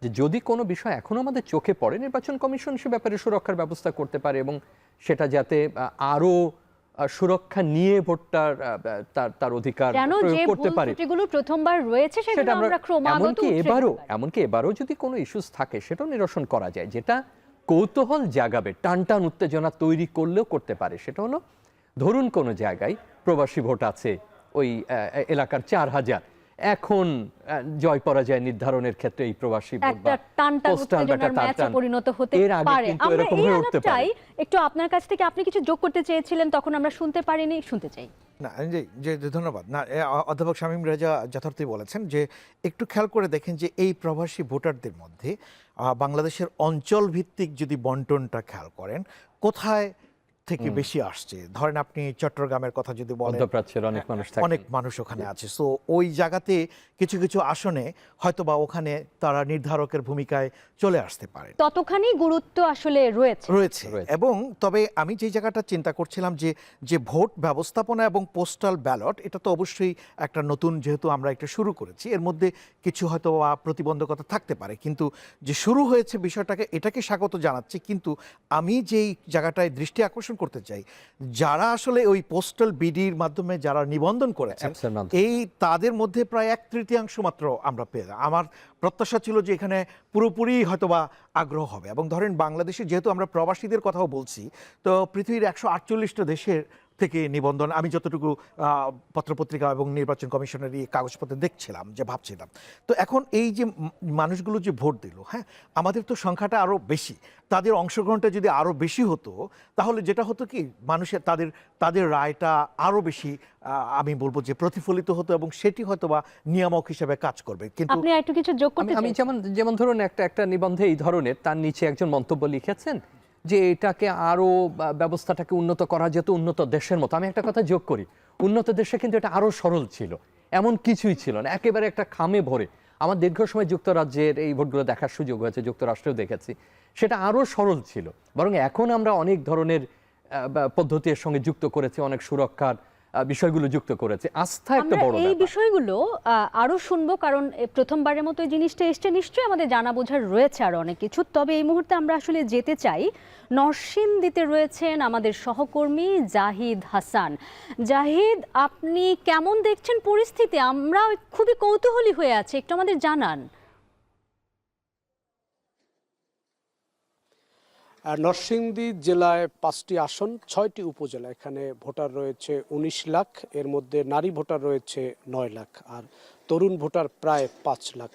যে যদি কোনো বিষয় এখনো আমাদের চোখে পড়ে নির্বাচন কমিশন সে ব্যাপারে সুরক্ষার ব্যবস্থা করতে পারে এবং সেটা যাতে আরো সুরক্ষা নিয়ে ভোটটার তার অধিকার প্রয়োগ করতে পারে। প্রথমবার রয়েছে সেটা আমরা ক্রমাগত এমনকি এবারও যদি কোনো ইস্যুস থাকে সেটাও নিরসন করা যায়, যেটা কৌতূহল জাগাবে, টানটান উত্তেজনা তৈরি করলেও করতে পারে। সেটা হলো ধরুন কোনো জায়গায় প্রবাসী ভোট আছে ওই এলাকার 4000, এখন জয় পরাজয় নির্ধারণের ক্ষেত্রে এই প্রবাসী ভোট বা পোস্টাল ব্যালটে পরিণত হতে পারে। আমরা এই আলাপটাই একটু আপনার কাছ থেকে আপনি কিছু যোগ করতে চেয়েছিলেন, তখন আমরা শুনতে পারিনি, শুনতে চাই। না যে ধন্যবাদ। না, অধ্যাপক শামীম রেজা যথার্থই বলেছেন যে একটু খেয়াল করে দেখেন যে এই প্রবাসী ভোটারদের মধ্যে বাংলাদেশের অঞ্চল ভিত্তিক যদি বন্টনটা খেয়াল করেন কোথায় থেকে বেশি আসছে। ধরেন আপনি চট্টগ্রামের কথা যদি বলেন, অনেক মানুষ ওখানে আছে, সো ওই জায়গাতে কিছু কিছু আসনে হয়তো বা ওখানে তারা নির্ধারকের ভূমিকায় চলে আসতে পারে, ততখানি গুরুত্ব আসলে রয়েছে। এবং তবে আমি যে জায়গাটা চিন্তা করছিলাম যে ভোট ব্যবস্থাপনা এবং পোস্টাল ব্যালট, এটা তো অবশ্যই একটা নতুন, যেহেতু আমরা একটা শুরু করেছি, এর মধ্যে কিছু হয়তো বা প্রতিবন্ধকতা থাকতে পারে, কিন্তু যে শুরু হয়েছে বিষয়টাকে এটাকে স্বাগত জানাচ্ছি। কিন্তু আমি যেই জায়গাটায় দৃষ্টি আকর্ষণ করতে চাই, যারা আসলে ওই পোস্টাল বিডির মাধ্যমে যারা নিবন্ধন করেছেন এই তাদের মধ্যে প্রায় 1/3 মাত্র আমরা পেয়ে যাই। আমার প্রত্যাশা ছিল যে এখানে পুরোপুরি হয়তোবা আগ্রহ হবে। এবং ধরেন বাংলাদেশে যেহেতু আমরা প্রবাসীদের কথাও বলছি, তো পৃথিবীর 148টা দেশের থেকে নিবন্ধন, আমি যতটুকু পত্রপত্রিকা এবং নির্বাচন কমিশনের এই কাগজপত্রে দেখছিলাম, যে ভাবছিলাম, তো এখন এই যে মানুষগুলো যে ভোট দিল, হ্যাঁ, আমাদের তো সংখ্যাটা আরও বেশি, তাদের অংশগ্রহণটা যদি আরও বেশি হতো, তাহলে যেটা হতো কি, মানুষের তাদের রায়টা আরও বেশি আমি বলবো যে প্রতিফলিত হতো, এবং সেটি হয়তো বা নিয়ামক হিসেবে কাজ করবে। কিন্তু আপনি একটু কিছু যোগ করতে আমি চাইছেন? যেমন ধরুন একটা নিবন্ধে এই ধরনের, তার নিচে একজন মন্তব্য লিখেছেন যে এটাকে আরো ব্যবস্থাটাকে উন্নত করা যেত উন্নত দেশের মতো। আমি একটা কথা যোগ করি, উন্নত দেশে কিন্তু এটা আরো সরল ছিল, এমন কিছুই ছিল না, একেবারে একটা খামে ভরে। আমার দীর্ঘ সময় যুক্তরাজ্যের এই ভোটগুলো দেখার সুযোগ হয়েছে, যুক্তরাষ্ট্রেও দেখেছি, সেটা আরো সরল ছিল। বরং এখন আমরা অনেক ধরনের পদ্ধতির সঙ্গে যুক্ত করেছি, অনেক সুরক্ষার বিষয়গুলো যুক্ত করেছে। আস্থা একটা বড় এই ব্যাপার। বিষয়গুলো আরো শুনবো, কারণ প্রথমবারের মতো এই জিনিসটা এসছে, নিশ্চয়ই আমাদের জানা বোঝার রয়েছে আরো অনেক কিছু। তবে এই মুহূর্তে আমরা আসলে যেতে চাই, নরসিংদীতে রয়েছেন আমাদের সহকর্মী জাহিদ হাসান। জাহিদ, আপনি কেমন দেখছেন পরিস্থিতি? আমরা খুবই কৌতূহলী হয়ে আছি, একটু আমাদের জানান। নরসিংদী জেলায় 5টি আসন, 6টি উপজেলা। এখানে ভোটার রয়েছে 19 লাখ, এর মধ্যে নারী ভোটার রয়েছে 9 লাখ, আর তরুণ ভোটার প্রায় 5 লাখ।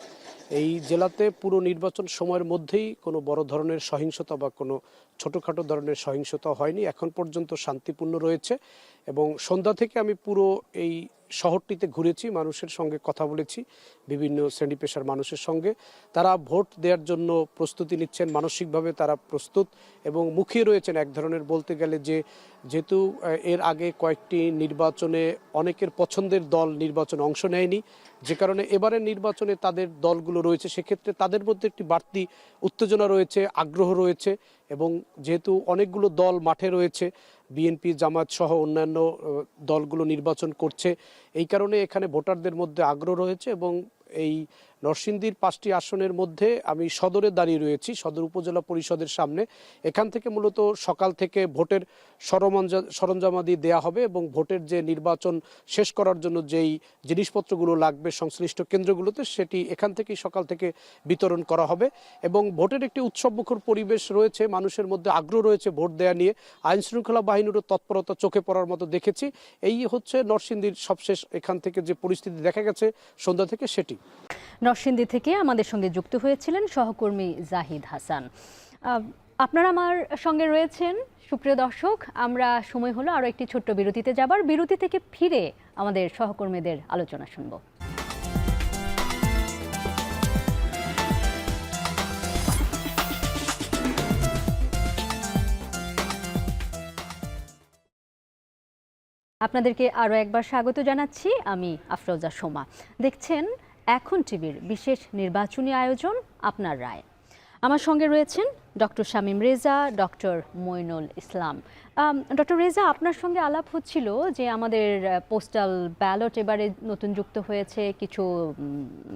এই জেলাতে পুরো নির্বাচন সময়ের মধ্যেই কোনো বড় ধরনের সহিংসতা বা কোনো ছোটোখাটো ধরনের সহিংসতা হয়নি, এখন পর্যন্ত শান্তিপূর্ণ রয়েছে। এবং সন্ধ্যা থেকে আমি পুরো এই শহরটিতে ঘুরেছি, মানুষের সঙ্গে কথা বলেছি, বিভিন্ন শ্রেণী পেশার মানুষের সঙ্গে। তারা ভোট দেওয়ার জন্য প্রস্তুতি নিচ্ছেন, মানসিকভাবে তারা প্রস্তুত এবং মুখিয়ে রয়েছেন এক ধরনের, বলতে গেলে যে যেহেতু এর আগে কয়েকটি নির্বাচনে অনেকের পছন্দের দল নির্বাচনে অংশ নেয়নি, যে কারণে এবারের নির্বাচনে তাদের দলগুলো রয়েছে, সেক্ষেত্রে তাদের মধ্যে একটি বাড়তি উত্তেজনা রয়েছে, আগ্রহ রয়েছে। এবং যেহেতু অনেকগুলো দল মাঠে রয়েছে, বিএনপি, জামায়াত সহ অন্যান্য দলগুলো নির্বাচন করছে, এই কারণে এখানে ভোটারদের মধ্যে আগ্রহ রয়েছে। এবং এই নরসিংদীর 5টি আসনের মধ্যে আমি সদরে দাঁড়িয়ে রয়েছি, সদর উপজেলা পরিষদের সামনে। এখান থেকে মূলত সকাল থেকে ভোটের সরঞ্জামাদি দেয়া হবে এবং ভোটের যে নির্বাচন শেষ করার জন্য যেই জিনিসপত্রগুলো লাগবে সংশ্লিষ্ট কেন্দ্রগুলোতে, সেটি এখান থেকেই সকাল থেকে বিতরণ করা হবে। এবং ভোটের একটি উৎসবমুখর পরিবেশ রয়েছে, মানুষের মধ্যে আগ্রহ রয়েছে ভোট দেয়া নিয়ে। আইন শৃঙ্খলা বাহিনীরও তৎপরতা চোখে পড়ার মতো দেখেছি। এই হচ্ছে নরসিংদীর সবশেষ এখান থেকে যে পরিস্থিতি দেখা গেছে সন্ধ্যা থেকে, সেটি। নরসিংদী থেকে আমাদের সঙ্গে যুক্ত হয়েছিলেন সহকর্মী জাহিদ হাসান। আপনারা আমার সঙ্গে রয়েছেন সুপ্রিয় দর্শক। আমরা সময় হলো আরও একটি ছোট্ট বিরতিতে যাবার। বিরতি থেকে ফিরে আমাদের সহকর্মীদের আলোচনা শুনব। আপনাদেরকে আরও একবার স্বাগত জানাচ্ছি। আমি আফরোজা সোমা। দেখছেন এখন টিভির বিশেষ নির্বাচনী আয়োজন আপনার রায়। আমার সঙ্গে রয়েছেন doctor Shamim Reza, doctor Moinul Islam. Doctor Reza, আপনার সঙ্গে আলাপ হচ্ছিল যে আমাদের পোস্টাল ব্যালট এবারে নতুন যুক্ত হয়েছে, কিছু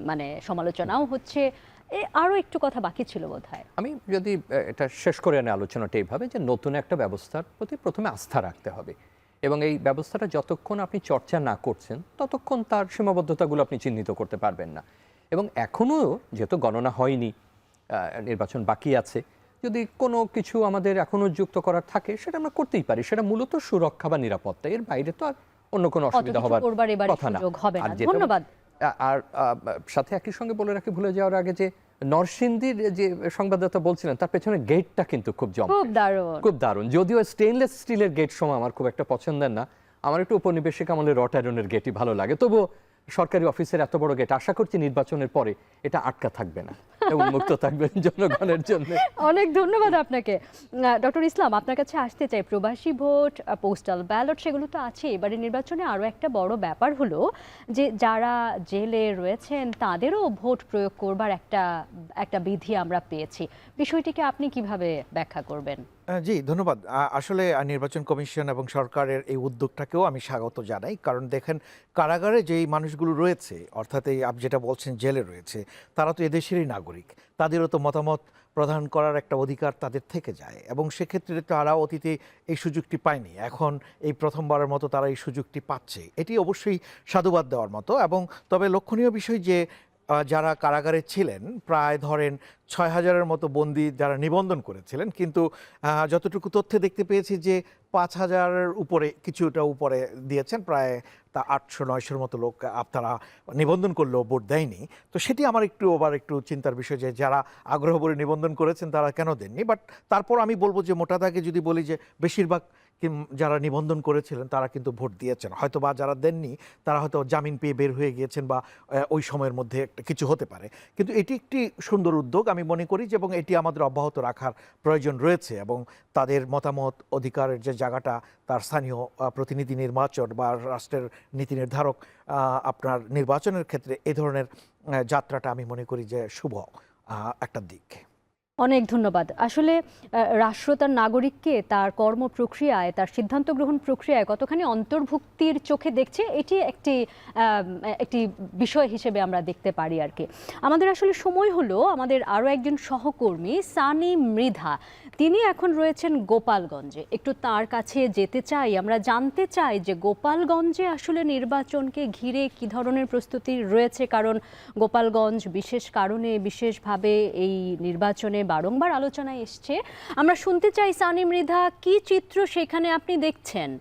মানে সমালোচনাও হচ্ছে, আরও একটু কথা বাকি ছিল বোধহয়। আমি যদি এটা শেষ করে আনি আলোচনাটা এইভাবে, যে নতুন একটা ব্যবস্থার প্রতি প্রথমে আস্থা রাখতে হবে, এবং এই ব্যবস্থাটা যতক্ষণ আপনি চর্চা না করছেন ততক্ষণ তার সীমাবদ্ধতাগুলো আপনি চিহ্নিত করতে পারবেন না। এবং এখনও যেহেতু গণনা হয়নি, নির্বাচন বাকি আছে, যদি কোনো কিছু আমাদের এখনও যুক্ত করার থাকে সেটা আমরা করতেই পারি, সেটা মূলত সুরক্ষা বা নিরাপত্তা, এর বাইরে তো আর অন্য কোনো অসুবিধা হবার কথা না। ধন্যবাদ। আর সাথে একই সঙ্গে বলে রাখি, ভুলে যাওয়ার আগে, যে নরসিংদীর যে সংবাদদাতা বলছিলেন তার পেছনে গেটটা কিন্তু খুব খুব দারুণ। যদিও স্টেনলেস স্টিলের গেট সময় আমার খুব একটা পছন্দের না, আমার একটু উপনিবেশিক আমলের রড আয়রনের গেটই ভালো লাগে। তবুও সরকারি অফিসের এত বড় গেট, আশা করছি নির্বাচনের পরে এটা আটকা থাকবে না এবং মুক্ত থাকবে জনগণের জন্য। অনেক ধন্যবাদ আপনাকে। ডক্টর ইসলাম, আপনার কাছে আসতে চাই, প্রবাসী ভোট, পোস্টাল ব্যালট, সেগুলো তো আছে। এবারে নির্বাচনে আরও একটা বড় ব্যাপার হলো যে যারা জেলে রয়েছেন তাদেরও ভোট প্রয়োগ করবার একটা বিধি আমরা পেয়েছি। বিষয়টিকে আপনি কিভাবে ব্যাখ্যা করবেন? জি, ধন্যবাদ। আসলে নির্বাচন কমিশন এবং সরকারের এই উদ্যোগটাকেও আমি স্বাগত জানাই, কারণ দেখেন কারাগারে যেই মানুষগুলো রয়েছে, অর্থাৎ এই আপনি যেটা বলছেন জেলে রয়েছে, তারা তো এদেশেরই নাগরিক, তাদেরও তো মতামত প্রদান করার একটা অধিকার তাদের থেকে যায়, এবং সেক্ষেত্রে তারা অতীতে এই সুযোগটি পায়নি, এখন এই প্রথমবারের মতো তারা এই সুযোগটি পাচ্ছে। এটি অবশ্যই সাধুবাদ দেওয়ার মতো। এবং তবে লক্ষণীয় বিষয় যে যারা কারাগারে ছিলেন প্রায় ধরেন 6,000-এর মতো বন্দী যারা নিবন্ধন করেছিলেন, কিন্তু যতটুকু তথ্যে দেখতে পেয়েছি যে 5,000-এর উপরে, কিছুটা উপরে দিয়েছেন, প্রায় তা 800-900-এর মতো লোক আপনারা নিবন্ধন করলেও ভোট দেয়নি। তো সেটি আমার একটু চিন্তার বিষয় যে যারা আগ্রহ করে নিবন্ধন করেছেন তারা কেন দেননি। বাট তারপর আমি বলবো যে মোটা দাগে যদি বলি যে বেশিরভাগ যারা নিবন্ধন করেছিলেন তারা কিন্তু ভোট দিয়েছেন, হয়তো বা যারা দেননি তারা হয়তো জামিন পেয়ে বের হয়ে গিয়েছেন বা ওই সময়ের মধ্যে একটা কিছু হতে পারে। কিন্তু এটি একটি সুন্দর উদ্যোগ আমি মনে করি যে, এবং এটি আমাদের অব্যাহত রাখার প্রয়োজন রয়েছে, এবং তাদের মতামত অধিকারের যে জায়গাটা তার স্থানীয় প্রতিনিধি নির্বাচন বা রাষ্ট্রের নীতি নির্ধারক আপনার নির্বাচনের ক্ষেত্রে এই ধরনের যাত্রাটা আমি মনে করি যে শুভ একটা দিক। অনেক ধন্যবাদ। আসলে রাষ্ট্র তার নাগরিককে তার কর্ম প্রক্রিয়ায়, তার সিদ্ধান্ত গ্রহণ প্রক্রিয়ায় কতখানি অন্তর্ভুক্তির চোখে দেখছে, এটি একটি বিষয় হিসেবে আমরা দেখতে পারি আর কি। আমাদের আসলে সময় হলো, আমাদের আরও একজন সহকর্মী সানি মৃধা, তিনি এখন রয়েছেন গোপালগঞ্জে। একটু তার কাছে যেতে চাই, আমরা জানতে চাই যে গোপালগঞ্জে আসলে নির্বাচনকে ঘিরে কী ধরনের প্রস্তুতি রয়েছে, কারণ গোপালগঞ্জ বিশেষ কারণে বিশেষভাবে এই নির্বাচনে বারংবার আলোচনায় এসছে। আমরা শুনতে চাই সানি মৃধা, কি চিত্র সেখানে আপনি দেখছেন?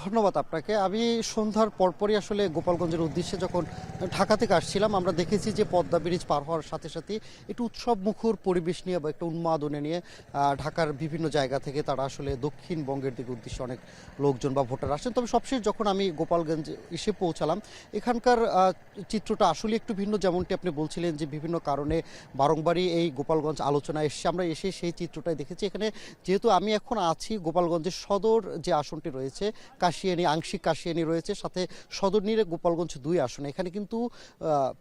ধন্যবাদ আপনাকে। আমি সন্ধ্যার পরপরই আসলে গোপালগঞ্জের উদ্দেশ্যে যখন ঢাকা থেকে আসছিলাম, আমরা দেখেছি যে পদ্মা ব্রিজ পার হওয়ার সাথে সাথে একটু উৎসব মুখর পরিবেশ নিয়ে বা একটা উন্মাদনে নিয়ে ঢাকার বিভিন্ন জায়গা থেকে তারা আসলে দক্ষিণবঙ্গের দিকে উদ্দেশ্যে অনেক লোকজন বা ভোটার আসেন। তবে সবশেষ যখন আমি গোপালগঞ্জে এসে পৌঁছালাম, এখানকার চিত্রটা আসলে একটু ভিন্ন। যেমনটি আপনি বলছিলেন যে বিভিন্ন কারণে বারংবারই এই গোপালগঞ্জ আলোচনায় এসে, আমরা এসে সেই চিত্রটাই দেখেছি। এখানে যেহেতু আমি এখন আছি গোপালগঞ্জের সদর যে আসনটি রয়েছে, কাশিয়ানী, আংশিক কাশিয়ানী রয়েছে, সাথে সদর নিয়ে গোপালগঞ্জ 2 আসনে, এখানে কিন্তু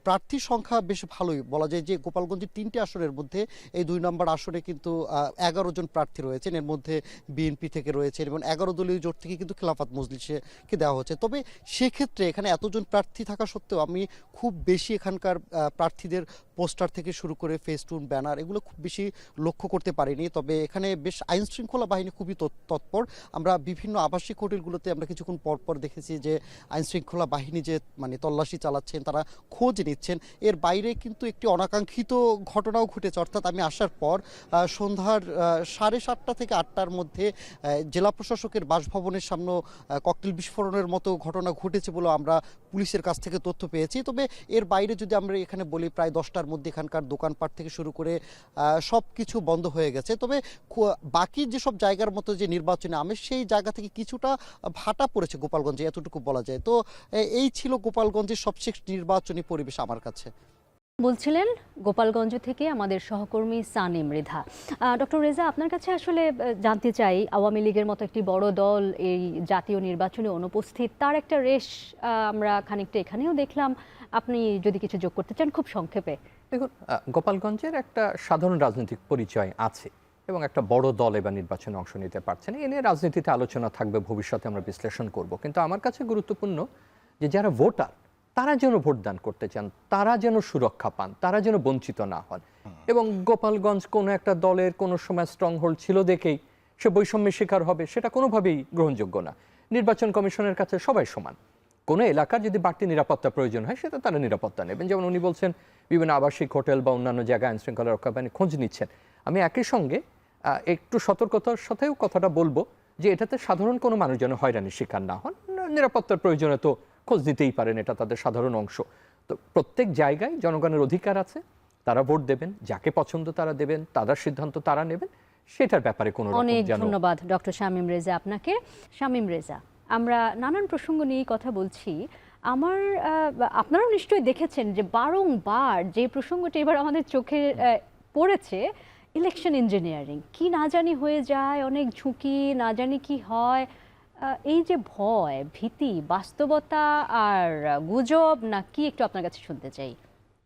প্রার্থীর সংখ্যা বেশ ভালোই। বলা যায় যে গোপালগঞ্জের 3টে আসনের মধ্যে এই 2 নম্বর আসনে কিন্তু 11 জন প্রার্থী রয়েছেন। এর মধ্যে বিএনপি থেকে রয়েছে এবং 11 দলীয় জোট থেকে কিন্তু খেলাফত মজলিসকে দেওয়া হচ্ছে। তবে সেক্ষেত্রে এখানে এতজন প্রার্থী থাকা সত্ত্বেও আমি খুব বেশি এখানকার প্রার্থীদের পোস্টার থেকে শুরু করে ফেস্টুন, ব্যানার, এগুলো খুব বেশি লক্ষ্য করতে পারিনি। তবে এখানে বেশ আইন শৃঙ্খলা বাহিনী খুবই তৎপর। আমরা বিভিন্ন আবাসিক হোটেলগুলোতে আমরা কিছুক্ষণ পরপর দেখেছি যে আইন শৃঙ্খলা বাহিনী যে তল্লাশি চালাচ্ছেন, তারা খোঁজ নিচ্ছেন। এর বাইরে কিন্তু একটি অনাকাঙ্ক্ষিত ঘটনাও ঘটেছে, অর্থাৎ আমি আসার পর সন্ধ্যার 7:30 থেকে 8টার মধ্যে জেলা প্রশাসকের বাসভবনের সামনে ককটেল বিস্ফোরণের মতো ঘটনা ঘটেছে বলে আমরা পুলিশের কাছ থেকে তথ্য পেয়েছি। তবে এর বাইরে যদি আমরা এখানে বলি, প্রায় 10টার মধ্যে এখানকার দোকানপাট থেকে শুরু করে সব কিছু বন্ধ হয়ে গেছে। তবে বাকি যেসব জায়গার মতো যে নির্বাচনী আমেজ, সেই জায়গা থেকে কিছুটা ভাটা পড়েছে গোপালগঞ্জে, এতটুকু বলা যায়। তো এই ছিল গোপালগঞ্জের সবশেষ নির্বাচনী পরিবেশ আমার কাছে। বলছিলেন গোপালগঞ্জ থেকে আমাদের সহকর্মী সানি মৃধা। ডক্টর রেজা, আপনার কাছে আসলে জানতে চাই, আওয়ামী লীগের মতো একটি বড় দল এই জাতীয় নির্বাচনে অনুপস্থিত, তার একটা রেশ আমরা খানিকটা এখানেও দেখলাম। আপনি যদি কিছু যোগ করতে চান খুব সংক্ষেপে। দেখুন, গোপালগঞ্জের একটা সাধারণ রাজনৈতিক পরিচয় আছে এবং একটা বড় দল এবার নির্বাচনে অংশ নিতে পারছে না। এ নিয়ে রাজনীতিতে আলোচনা থাকবে, ভবিষ্যতে আমরা বিশ্লেষণ করব। কিন্তু আমার কাছে গুরুত্বপূর্ণ যে যারা ভোটার, তারা যেন ভোটদান করতে চান, তারা যেন সুরক্ষা পান, তারা যেন বঞ্চিত না হন। এবং গোপালগঞ্জ কোনো একটা দলের কোনো সময় স্ট্রংহোল্ড ছিল দেখেই সে বৈষম্যের শিকার হবে, সেটা কোনোভাবেই গ্রহণযোগ্য না। নির্বাচন কমিশনের কাছে সবাই সমান। কোনো এলাকার যদি বাড়তি নিরাপত্তা প্রয়োজন হয়, সেটা তারা নিরাপত্তা নেবেন। যেমন উনি বলছেন বিভিন্ন আবাসিক হোটেল বা অন্যান্য জায়গায় আইন শৃঙ্খলা রক্ষা বাহিনী খোঁজ নিচ্ছেন। আমি একই সঙ্গে একটু সতর্কতার সাথেও কথাটা বলবো যে এটাতে সাধারণ কোনো মানুষ যেন হয়রানির শিকার না হন। নিরাপত্তার প্রয়োজনে তো খোঁজ দিতেই পারেন, এটা তাদের সাধারণ অংশ। তো প্রত্যেক জায়গায় জনগণের অধিকার আছে, তারা ভোট দেবেন, যাকে পছন্দ তারা দেবেন, তাদের সিদ্ধান্ত তারা নেবেন, সেটার ব্যাপারে কোনো অনেক ধন্যবাদ ডক্টর শামীম রেজা আপনাকে। শামীম রেজা, আমরা নানান প্রসঙ্গ নিয়ে কথা বলছি। আপনারাও নিশ্চয়ই দেখেছেন যে বারংবার যে প্রসঙ্গটি এবার আমাদের চোখে পড়েছে, ইলেকশন ইঞ্জিনিয়ারিং। কি না জানি হয়ে যায়, অনেক ঝুঁকি, না জানি কি হয়। এই যে ভয়, ভীতি, বাস্তবতা আর গুজব না কি, একটু আপনার কাছে শুনতে চাই।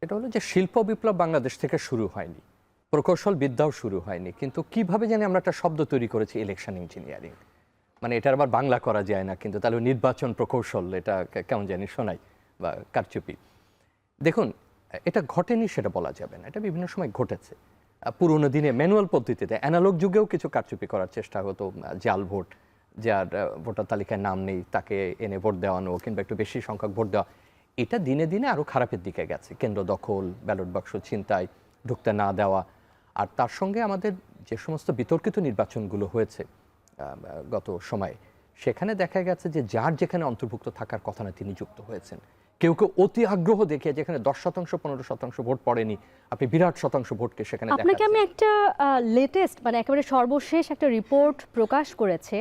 এটা হলো যে শিল্প বিপ্লব বাংলাদেশ থেকে শুরু হয়নি, প্রকৌশল বিদ্যাও শুরু হয়নি, কিন্তু কিভাবে জানি আমরা একটা শব্দ তৈরি করেছি ইলেকশন ইঞ্জিনিয়ারিং। মানে এটার আবার বাংলা করা যায় না, কিন্তু তাহলে নির্বাচন প্রকৌশল এটা কেমন জানি শোনাই, বা কারচুপি। দেখুন, এটা ঘটেনি সেটা বলা যাবে না, এটা বিভিন্ন সময় ঘটেছে। পুরোনো দিনে ম্যানুয়াল পদ্ধতিতে, অ্যানালগ যুগেও কিছু কারচুপি করার চেষ্টা হতো, জাল ভোট যার ভোটার তালিকায় নাম নেই তাকে এনে ভোট দেওয়ানো কিংবা একটু বেশি সংখ্যক ভোট দেওয়া, এটা দিনে দিনে আরও খারাপের দিকে গেছে। কেন্দ্র দখল, ব্যালট বাক্স ছিনতাই, ঢুকতে না দেওয়া, আর তার সঙ্গে আমাদের যে সমস্ত বিতর্কিত নির্বাচনগুলো হয়েছে গত সময়ে, সেখানে দেখা গেছে যে যার যেখানে অন্তর্ভুক্ত থাকার কথা না তিনি যুক্ত হয়েছেন। কেউ কেউ অতি আগ্রহ দেখিয়ে যেখানে 10%, 15% ভোট পড়েনি, আপনি বিরাট শতাংশ ভোটকে সেখানে আপনাকে আমি একটা লেটেস্ট মানে একেবারে সর্বশেষ একটা রিপোর্ট প্রকাশ করেছে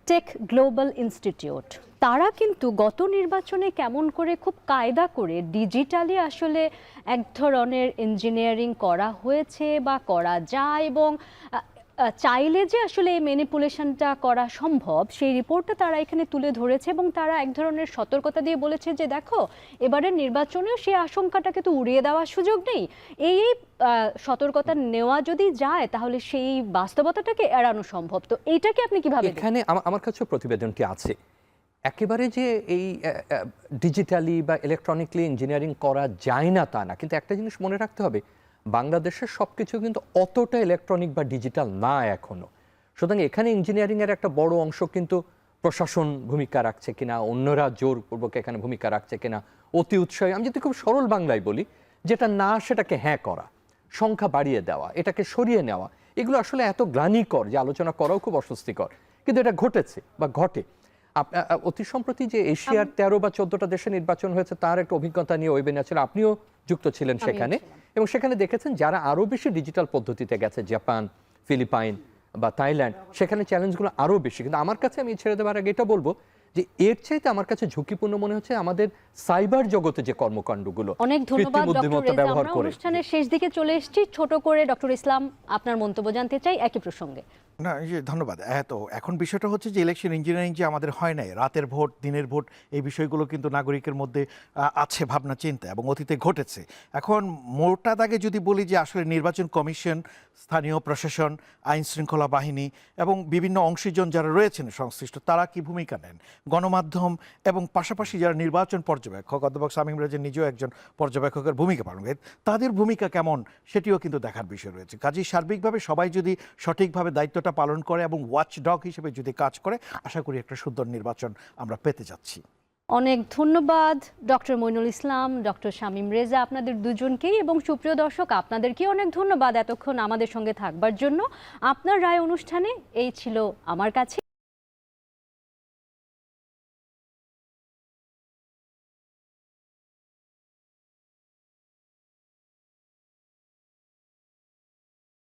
টেক গ্লোবাল ইনস্টিটিউট। তারা কিন্তু গত নির্বাচনে কেমন করে খুব কায়দা করে ডিজিটালি আসলে এক ধরনের ইঞ্জিনিয়ারিং করা হয়েছে বা করা যায় এবং চাইলে যে আসলে এই ম্যানিপুলেশনটা করা সম্ভব, সেই রিপোর্টটা তারা এখানে তুলে ধরেছে এবং তারা এক ধরনের সতর্কতা দিয়ে বলেছে যে দেখো এবারের নির্বাচনেও সেই আশঙ্কাটাকে তো উড়িয়ে দেওয়ার সুযোগ নেই। এই সতর্কতা নেওয়া যদি যায় তাহলে সেই বাস্তবতাটাকে এড়ানো সম্ভব। তো এইটাকে আপনি কিভাবে এখানে আমার কাছে প্রতিবেদনটি আছে, একেবারে যে এই ডিজিটালি বা ইলেকট্রনিকলি ইঞ্জিনিয়ারিং করা যায় না তা না, কিন্তু একটা জিনিস মনে রাখতে হবে, বাংলাদেশের সব কিছু কিন্তু অতটা ইলেকট্রনিক বা ডিজিটাল না এখনো। সুতরাং এখানে ইঞ্জিনিয়ারিংয়ের একটা বড় অংশ কিন্তু প্রশাসন ভূমিকা রাখছে কিনা, অন্যরা জোরপূর্বক এখানে ভূমিকা রাখছে কিনা, অতি উৎসাহী, আমি যদি খুব সরল বাংলায় বলি, যেটা না সেটাকে হ্যাঁ করা, সংখ্যা বাড়িয়ে দেওয়া, এটাকে সরিয়ে নেওয়া, এগুলো আসলে এত গ্লানিকর যে আলোচনা করাও খুব অস্বস্তিকর, কিন্তু এটা ঘটেছে বা ঘটে। অতি সম্প্রতি যে এশিয়ার 13 বা 14টা দেশে নির্বাচন হয়েছে তার একটা অভিজ্ঞতা নিয়ে ওয়েবিনার ছিল, আপনিও যুক্ত ছিলেন সেখানে, এবং সেখানে দেখেছেন যারা আরও বেশি ডিজিটাল পদ্ধতিতে গেছে, জাপান, ফিলিপাইন বা থাইল্যান্ড, সেখানে চ্যালেঞ্জগুলো আরও বেশি। কিন্তু আমার কাছে, আমি ছেড়ে দেওয়ার আগে এটা বলবো যে এর চাইতে আমার কাছে ঝুঁকিপূর্ণ মনে হচ্ছে আমাদের সাইবার জগতে যে কর্মকাণ্ডগুলো। অনেক ধন্যবাদ ডক্টর রেজা। ব্যবহার আমরা করে অনুষ্ঠানের শেষ দিকে চলে এসেছি, ছোট করে ডক্টর ইসলাম আপনার মন্তব্য জানতে চাই একই প্রসঙ্গে। না, ধন্যবাদ। তো এখন বিষয়টা হচ্ছে যে ইলেকশন ইঞ্জিনিয়ারিং যে আমাদের হয় নাই, রাতের ভোট, দিনের ভোট, এই বিষয়গুলো কিন্তু নাগরিকের মধ্যে আছে ভাবনা চিন্তা এবং অতীতে ঘটেছে। এখন মোটা দাগে যদি বলি যে আসলে নির্বাচন কমিশন, স্থানীয় প্রশাসন, আইন শৃঙ্খলা বাহিনী এবং বিভিন্ন অংশীজন যারা রয়েছেন সংশ্লিষ্ট, তারা কি ভূমিকা নেন, গণমাধ্যম এবং পাশাপাশি যারা নির্বাচন পর্যবেক্ষক, অধ্যাপক শামীম রেজা নিজেও একজন পর্যবেক্ষকের ভূমিকা পালন করেন, তাদের ভূমিকা কেমন সেটিও কিন্তু দেখার বিষয় রয়েছে। কাজেই সার্বিকভাবে সবাই যদি সঠিকভাবে দায়িত্বটা পালন করে এবং ওয়াচ ডগ হিসেবে যদি কাজ করে, আশা করি একটা সুন্দর নির্বাচন আমরা পেতে যাচ্ছি। অনেক ধন্যবাদ ডক্টর মইনুল ইসলাম, ডক্টর শামীম রেজা, আপনাদের দুজনকেই, এবং সুপ্রিয় দর্শক আপনাদেরকে অনেক ধন্যবাদ এতক্ষণ আমাদের সঙ্গে থাকবার জন্য। আপনার রায় অনুষ্ঠানে এই ছিল আমার কাছে।